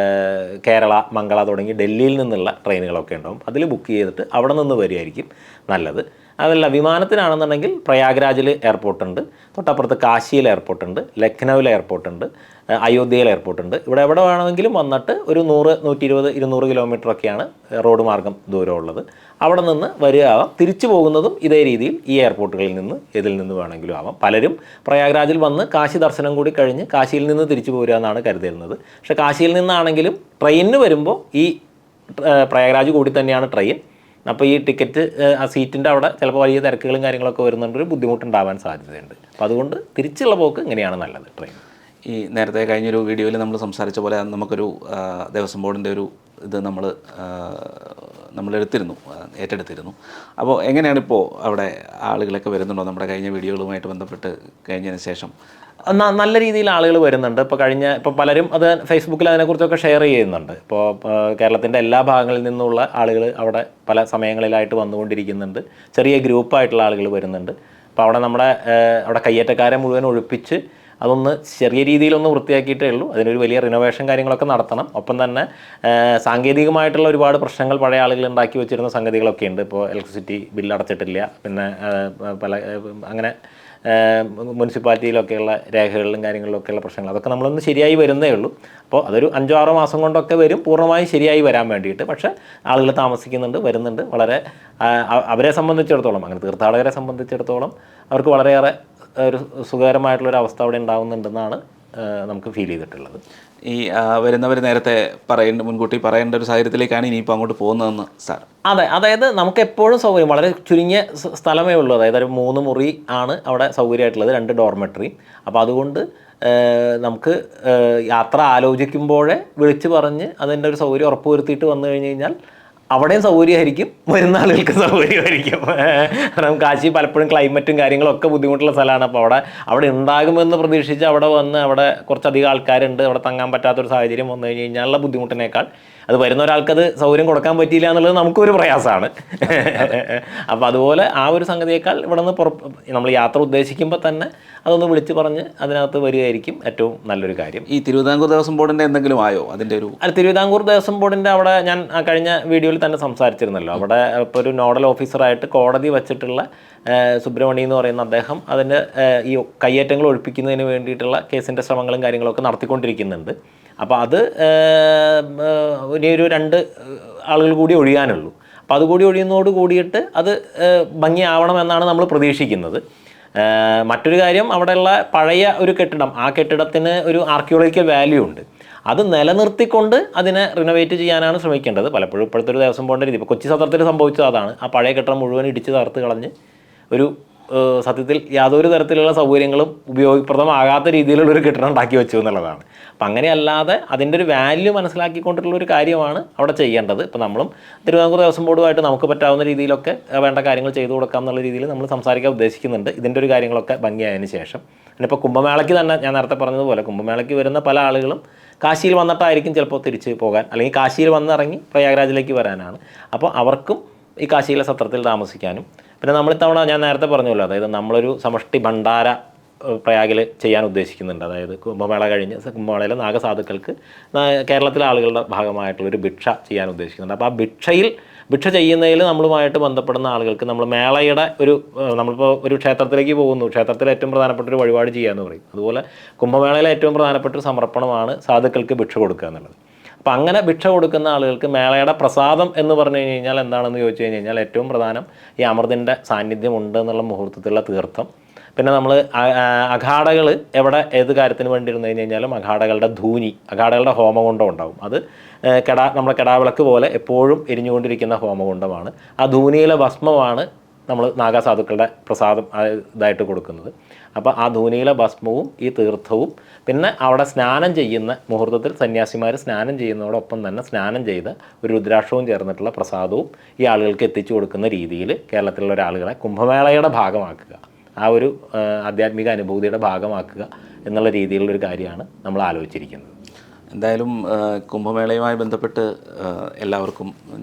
കേരള, മംഗള തുടങ്ങി ഡൽഹിയിൽ നിന്നുള്ള ട്രെയിനുകളൊക്കെ ഉണ്ടാവും. അതിൽ ബുക്ക് ചെയ്തിട്ട് അവിടെ നിന്ന് വരികയായിരിക്കും നല്ലത്. അതല്ല, വിമാനത്തിനാണെന്നുണ്ടെങ്കിൽ പ്രയാഗ്രാജിൽ എയർപോർട്ടുണ്ട്, തൊട്ടപ്പുറത്ത് കാശിയിൽ എയർപോർട്ടുണ്ട്, ലക്നൗവിൽ എയർപോർട്ടുണ്ട്, അയോധ്യയിൽ എയർപോർട്ടുണ്ട്. ഇവിടെ എവിടെ വേണമെങ്കിലും വന്നിട്ട് ഒരു 100, 120, 200 കിലോമീറ്ററൊക്കെയാണ് റോഡ് മാർഗം ദൂരമുള്ളത്. അവിടെ നിന്ന് വരികയാവാം, തിരിച്ചു പോകുന്നതും ഇതേ രീതിയിൽ ഈ എയർപോർട്ടുകളിൽ നിന്ന് ഇതിൽ നിന്ന് വേണമെങ്കിലും ആവാം. പലരും പ്രയാഗ്രാജിൽ വന്ന് കാശി ദർശനം കൂടി കഴിഞ്ഞ് കാശിയിൽ നിന്ന് തിരിച്ചു പോരുക എന്നാണ് കരുതുന്നത്. പക്ഷേ കാശിയിൽ നിന്നാണെങ്കിലും ട്രെയിനിന് വരുമ്പോൾ ഈ പ്രയാഗ്രാജ് കൂടി തന്നെയാണ് ട്രെയിൻ. അപ്പോൾ ഈ ടിക്കറ്റ് ആ സീറ്റിൻ്റെ അവിടെ ചിലപ്പോൾ വലിയ തിരക്കുകളും കാര്യങ്ങളൊക്കെ വരുന്നുണ്ട്, ഒരു ബുദ്ധിമുട്ടുണ്ടാവാൻ സാധ്യതയുണ്ട്. അപ്പോൾ അതുകൊണ്ട് തിരിച്ചുള്ള പോക്ക് ഇങ്ങനെയാണ് നല്ലത് ട്രെയിൻ. ഈ നേരത്തെ കഴിഞ്ഞൊരു വീഡിയോയിൽ നമ്മൾ സംസാരിച്ച പോലെ നമുക്കൊരു ദേവസ്വം ബോർഡിൻ്റെ ഒരു ഇത് നമ്മൾ ഏറ്റെടുത്തിരുന്നു. അപ്പോൾ എങ്ങനെയാണിപ്പോൾ അവിടെ ആളുകളൊക്കെ വരുന്നുണ്ടോ നമ്മുടെ കഴിഞ്ഞ വീഡിയോകളുമായിട്ട് ബന്ധപ്പെട്ട് കഴിഞ്ഞതിന് ശേഷം? നല്ല രീതിയിൽ ആളുകൾ വരുന്നുണ്ട്. ഇപ്പോൾ പലരും അത് ഫേസ്ബുക്കിൽ അതിനെക്കുറിച്ചൊക്കെ ഷെയർ ചെയ്യുന്നുണ്ട്. ഇപ്പോൾ കേരളത്തിൻ്റെ എല്ലാ ഭാഗങ്ങളിൽ നിന്നുള്ള ആളുകൾ അവിടെ പല സമയങ്ങളിലായിട്ട് വന്നുകൊണ്ടിരിക്കുന്നുണ്ട്. ചെറിയ ഗ്രൂപ്പായിട്ടുള്ള ആളുകൾ വരുന്നുണ്ട്. അപ്പോൾ അവിടെ കയ്യേറ്റക്കാരെ മുഴുവൻ ഒഴിപ്പിച്ച് അതൊന്ന് ചെറിയ രീതിയിലൊന്ന് വൃത്തിയാക്കിയിട്ടേ ഉള്ളൂ. അതിനൊരു വലിയ റിനോവേഷൻ കാര്യങ്ങളൊക്കെ നടത്തണം. ഒപ്പം തന്നെ സാങ്കേതികമായിട്ടുള്ള ഒരുപാട് പ്രശ്നങ്ങൾ പഴയ ആളുകൾ ഉണ്ടാക്കി വെച്ചിരുന്ന സംഗതികളൊക്കെ ഉണ്ട്. ഇപ്പോൾ ഇലക്ട്രിസിറ്റി ബില്ല് അടച്ചിട്ടില്ല, പിന്നെ അങ്ങനെ മുനിസിപ്പാലിറ്റിയിലൊക്കെയുള്ള രേഖകളിലും കാര്യങ്ങളിലൊക്കെയുള്ള പ്രശ്നങ്ങൾ, അതൊക്കെ നമ്മളൊന്ന് ശരിയായി വരുന്നേ ഉള്ളൂ. അപ്പോൾ അതൊരു 5-6 മാസം കൊണ്ടൊക്കെ വരും പൂർണ്ണമായും ശരിയായി വരാൻ വേണ്ടിയിട്ട്. പക്ഷേ ആളുകൾ താമസിക്കുന്നുണ്ട്, വരുന്നുണ്ട്. വളരെ അവരെ സംബന്ധിച്ചിടത്തോളം, അങ്ങനെ തീർത്ഥാടകരെ സംബന്ധിച്ചിടത്തോളം അവർക്ക് വളരെയേറെ ഒരു സുഖകരമായിട്ടുള്ളൊരു അവസ്ഥ അവിടെ ഉണ്ടാകുന്നുണ്ടെന്നാണ് നമുക്ക് ഫീൽ ചെയ്തിട്ടുള്ളത്. ഈ വരുന്നവർ നേരത്തെ മുൻകൂട്ടി പറയേണ്ട ഒരു സാഹചര്യത്തിലേക്കാണ് ഇനിയിപ്പോൾ അങ്ങോട്ട് പോകുന്നതെന്ന് സാർ? അതെ, അതായത് നമുക്ക് എപ്പോഴും സൗകര്യം, വളരെ ചുരുങ്ങിയ സ്ഥലമേ ഉള്ളൂ. അതായത് ഒരു 3 മുറി ആണ് അവിടെ സൗകര്യമായിട്ടുള്ളത്, 2 ഡോർമെട്രി. അപ്പോൾ അതുകൊണ്ട് നമുക്ക് യാത്ര ആലോചിക്കുമ്പോഴേ വിളിച്ച് പറഞ്ഞ് അതിൻ്റെ ഒരു സൗകര്യം ഉറപ്പ് വരുത്തിയിട്ട് വന്നു കഴിഞ്ഞ് കഴിഞ്ഞാൽ അവിടെയും സൗകര്യമായിരിക്കും, വരുന്ന ആളുകൾക്ക് സൗകര്യമായിരിക്കും. കാരണം കാശി പലപ്പോഴും ക്ലൈമറ്റും കാര്യങ്ങളൊക്കെ ബുദ്ധിമുട്ടുള്ള സ്ഥലമാണ്. അപ്പോൾ അവിടെ ഉണ്ടാകുമെന്ന് പ്രതീക്ഷിച്ച് അവിടെ വന്ന് അവിടെ കുറച്ചധികം ആൾക്കാരുണ്ട്, അവിടെ തങ്ങാൻ പറ്റാത്തൊരു സാഹചര്യം വന്നു കഴിഞ്ഞ് കഴിഞ്ഞാലുള്ള ബുദ്ധിമുട്ടിനേക്കാൾ അത് വരുന്ന ഒരാൾക്കത് സൗകര്യം കൊടുക്കാൻ പറ്റിയില്ല എന്നുള്ളത് നമുക്കൊരു പ്രയാസമാണ്. അപ്പോൾ അതുപോലെ ആ ഒരു സംഗതിയേക്കാൾ ഇവിടെ നിന്ന് നമ്മൾ യാത്ര ഉദ്ദേശിക്കുമ്പോൾ തന്നെ അതൊന്ന് വിളിച്ച് പറഞ്ഞ് അതിനകത്ത് വരികയായിരിക്കും ഏറ്റവും നല്ലൊരു കാര്യം. ഈ തിരുവിതാംകൂർ ദേവസ്വം ബോർഡിൻ്റെ എന്തെങ്കിലും ആയോ അതിൻ്റെ ഒരു? തിരുവിതാംകൂർ ദേവസ്വം ബോർഡിൻ്റെ അവിടെ ഞാൻ കഴിഞ്ഞ വീഡിയോയിൽ തന്നെ സംസാരിച്ചിരുന്നല്ലോ. അവിടെ ഇപ്പോൾ ഒരു നോഡൽ ഓഫീസറായിട്ട് കോടതി വച്ചിട്ടുള്ള സുബ്രഹ്മണി എന്ന് പറയുന്ന അദ്ദേഹം അതിൻ്റെ ഈ കയ്യേറ്റങ്ങൾ ഒഴിപ്പിക്കുന്നതിന് വേണ്ടിയിട്ടുള്ള കേസിൻ്റെ ശ്രമങ്ങളും കാര്യങ്ങളൊക്കെ നടത്തിക്കൊണ്ടിരിക്കുന്നുണ്ട്. അപ്പോൾ അത് ഇനിയൊരു 2 ആളുകൾ കൂടി ഒഴിയാനുള്ളൂ. അപ്പോൾ അതുകൂടി ഒഴിയുന്നതോട് കൂടിയിട്ട് അത് ഭംഗിയാവണമെന്നാണ് നമ്മൾ പ്രതീക്ഷിക്കുന്നത്. മറ്റൊരു കാര്യം, അവിടെയുള്ള പഴയ ഒരു കെട്ടിടം, ആ കെട്ടിടത്തിന് ഒരു ആർക്കിയോളജിക്കൽ വാല്യൂ ഉണ്ട്. അത് നിലനിർത്തിക്കൊണ്ട് അതിനെ റിനോവേറ്റ് ചെയ്യാനാണ് ശ്രമിക്കേണ്ടത്. പലപ്പോഴും ഇപ്പോഴത്തെ ഒരു ദേവസ്വം ബോർഡിൻ്റെ രീതി, ഇപ്പോൾ കൊച്ചി സത്രത്തിൽ സംഭവിച്ചത് അതാണ്. ആ പഴയ കെട്ടിടം മുഴുവൻ ഇടിച്ച് തകർത്ത് കളഞ്ഞ് ഒരു സത്യത്തിൽ യാതൊരു തരത്തിലുള്ള സൗകര്യങ്ങളും ഉപയോഗപ്രദമാകാത്ത രീതിയിലുള്ളൊരു കെട്ടിടം ഉണ്ടാക്കി വെച്ചു എന്നുള്ളതാണ്. അപ്പം അങ്ങനെയല്ലാതെ അതിൻ്റെ ഒരു വാല്യൂ മനസ്സിലാക്കിക്കൊണ്ടുള്ളൊരു കാര്യമാണ് അവിടെ ചെയ്യേണ്ടത്. ഇപ്പോൾ നമ്മളും തിരുവിതാംകൂർ ദേവസ്വം ബോർഡുമായിട്ട് നമുക്ക് പറ്റാവുന്ന രീതിയിലൊക്കെ വേണ്ട കാര്യങ്ങൾ ചെയ്തു കൊടുക്കാം എന്നുള്ള രീതിയിൽ നമ്മൾ സംസാരിക്കാൻ ഉദ്ദേശിക്കുന്നുണ്ട്, ഇതിൻ്റെ ഒരു കാര്യങ്ങളൊക്കെ ഭംഗിയായതിന് ശേഷം. പിന്നെ കുംഭമേളയ്ക്ക് തന്നെ ഞാൻ നേരത്തെ പറഞ്ഞതുപോലെ കുംഭമേളയ്ക്ക് വരുന്ന പല ആളുകളും കാശിയിൽ വന്നിട്ടായിരിക്കും ചിലപ്പോൾ തിരിച്ച് പോകാൻ, അല്ലെങ്കിൽ കാശിയിൽ വന്നിറങ്ങി പ്രയാഗ്രാജിലേക്ക് വരാനാണ്. അപ്പോൾ അവർക്കും ഈ കാശിയിലെ സത്രത്തിൽ താമസിക്കാനും, പിന്നെ നമ്മളിത്തവണ ഞാൻ നേരത്തെ പറഞ്ഞല്ലോ, അതായത് നമ്മളൊരു സമഷ്ടി ഭണ്ഡാര പ്രയാഗിൽ ചെയ്യാൻ ഉദ്ദേശിക്കുന്നുണ്ട്. അതായത് കുംഭമേള കഴിഞ്ഞ് കുംഭമേളയിലെ നാഗസാധുക്കൾക്ക് കേരളത്തിലെ ആളുകളുടെ ഭാഗമായിട്ടുള്ളൊരു ഭിക്ഷ ചെയ്യാൻ ഉദ്ദേശിക്കുന്നുണ്ട്. അപ്പോൾ ആ ഭിക്ഷ ചെയ്യുന്നതിൽ നമ്മളുമായിട്ട് ബന്ധപ്പെടുന്ന ആളുകൾക്ക് നമ്മൾ മേളയുടെ നമ്മളിപ്പോൾ ഒരു ക്ഷേത്രത്തിലേക്ക് പോകുന്നു, ക്ഷേത്രത്തിലെ ഏറ്റവും പ്രധാനപ്പെട്ട ഒരു വഴിപാട് ചെയ്യാമെന്ന് പറയും. അതുപോലെ കുംഭമേളയിലെ ഏറ്റവും പ്രധാനപ്പെട്ട ഒരു സമർപ്പണമാണ് സാധുക്കൾക്ക് ഭിക്ഷ കൊടുക്കുക എന്നുള്ളത്. അപ്പം അങ്ങനെ ഭിക്ഷ കൊടുക്കുന്ന ആളുകൾക്ക് മേളയുടെ പ്രസാദം എന്ന് പറഞ്ഞു കഴിഞ്ഞ് കഴിഞ്ഞാൽ എന്താണെന്ന് ചോദിച്ചു കഴിഞ്ഞ് കഴിഞ്ഞാൽ ഏറ്റവും പ്രധാനം ഈ അമൃതിൻ്റെ സാന്നിധ്യം ഉണ്ട് എന്നുള്ള മുഹൂർത്തത്തിലുള്ള തീർത്ഥം. പിന്നെ നമ്മൾ അഖാഡകൾ ഏത് കാര്യത്തിന് വേണ്ടി ഇരുന്ന് കഴിഞ്ഞ് കഴിഞ്ഞാലും അഖാഡകളുടെ ധൂനി, അഖാഡകളുടെ ഹോമകുണ്ഡം ഉണ്ടാവും. അത് നമ്മുടെ കെടാവിളക്ക് പോലെ എപ്പോഴും എരിഞ്ഞുകൊണ്ടിരിക്കുന്ന ഹോമകുണ്ഡമാണ്. ആ ധൂനിയിലെ ഭസ്മമാണ് നമ്മൾ നാഗസാധുക്കളുടെ പ്രസാദം ഇതായിട്ട് കൊടുക്കുന്നത്. അപ്പോൾ ആ ധൂനിയിലെ ഭസ്മവും ഈ തീർത്ഥവും, പിന്നെ അവിടെ സ്നാനം ചെയ്യുന്ന മുഹൂർത്തത്തിൽ സന്യാസിമാർ സ്നാനം ചെയ്യുന്നതോടൊപ്പം തന്നെ സ്നാനം ചെയ്ത് ഒരു രുദ്രാക്ഷവും ചേർന്നിട്ടുള്ള പ്രസാദവും ഈ ആളുകൾക്ക് എത്തിച്ചു കൊടുക്കുന്ന രീതിയിൽ കേരളത്തിലുള്ള ഒരാളുകളെ കുംഭമേളയുടെ ഭാഗമാക്കുക, ആ ഒരു ആധ്യാത്മിക അനുഭൂതിയുടെ ഭാഗമാക്കുക എന്നുള്ള രീതിയിലുള്ളൊരു കാര്യമാണ് നമ്മൾ ആലോചിച്ചിരിക്കുന്നത്. എന്തായാലും കുംഭമേളയുമായി ബന്ധപ്പെട്ട്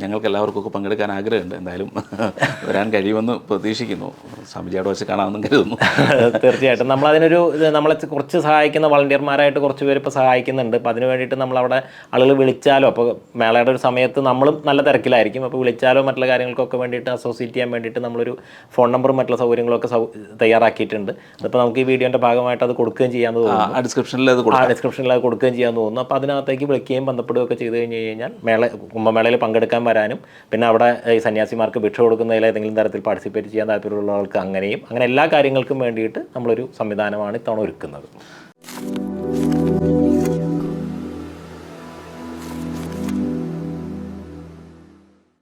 ഞങ്ങൾക്ക് എല്ലാവർക്കും ഒക്കെ പങ്കെടുക്കാൻ ആഗ്രഹമുണ്ട്. എന്തായാലും വരാൻ കഴിയുമെന്ന് പ്രതീക്ഷിക്കുന്നു. സ്വാമിജി അവിടെ വെച്ച് കാണാമെന്നും കരുതുന്നു. തീർച്ചയായിട്ടും നമ്മളതിനൊരു നമ്മളെ കുറച്ച് സഹായിക്കുന്ന വളണ്ടിയർമാരായിട്ട് കുറച്ച് പേര് ഇപ്പോൾ സഹായിക്കുന്നുണ്ട്. അപ്പോൾ അതിന് വേണ്ടിയിട്ട് നമ്മളവിടെ ആളുകൾ വിളിച്ചാലോ, അപ്പോൾ മേളയുടെ ഒരു സമയത്ത് നമ്മളും നല്ല തിരക്കിലായിരിക്കും, അപ്പോൾ വിളിച്ചാലോ മറ്റുള്ള കാര്യങ്ങൾക്കൊക്കെ വേണ്ടിയിട്ട് അസോസിയേറ്റ് ചെയ്യാൻ വേണ്ടിയിട്ട് നമ്മളൊരു ഫോൺ നമ്പറും മറ്റുള്ള സൗകര്യങ്ങളൊക്കെ തയ്യാറാക്കിയിട്ടുണ്ട്. അതിപ്പോൾ നമുക്ക് ഈ വീഡിയോൻ്റെ ഭാഗമായിട്ട് അത് കൊടുക്കുകയും ചെയ്യാമെന്ന് തോന്നുന്നു. ഡിസ്ക്രിപ്ഷനിൽ അത് കൊടുക്കുകയും ചെയ്യാമെന്ന് തോന്നുന്നു. അപ്പോൾ അതിനകത്തേക്ക് വിളിക്കുകയും ബന്ധപ്പെടുകയൊക്കെ ചെയ്ത് കഴിഞ്ഞ് കഴിഞ്ഞാൽ കുംഭമേളയിൽ പങ്കെടുക്കാൻ വരാനും, പിന്നെ അവിടെ ഈ സന്യാസിമാർക്ക് ഭിക്ഷ കൊടുക്കുന്നതിൽ ഏതെങ്കിലും തരത്തിൽ പാർട്ടിസിപ്പേറ്റ് ചെയ്യാൻ താല്പര്യമുള്ള ആൾക്ക് അങ്ങനെ എല്ലാ കാര്യങ്ങൾക്കും വേണ്ടിയിട്ട് നമ്മളൊരു സംവിധാനമാണ് ഇത്തവണ ഒരുക്കുന്നത്.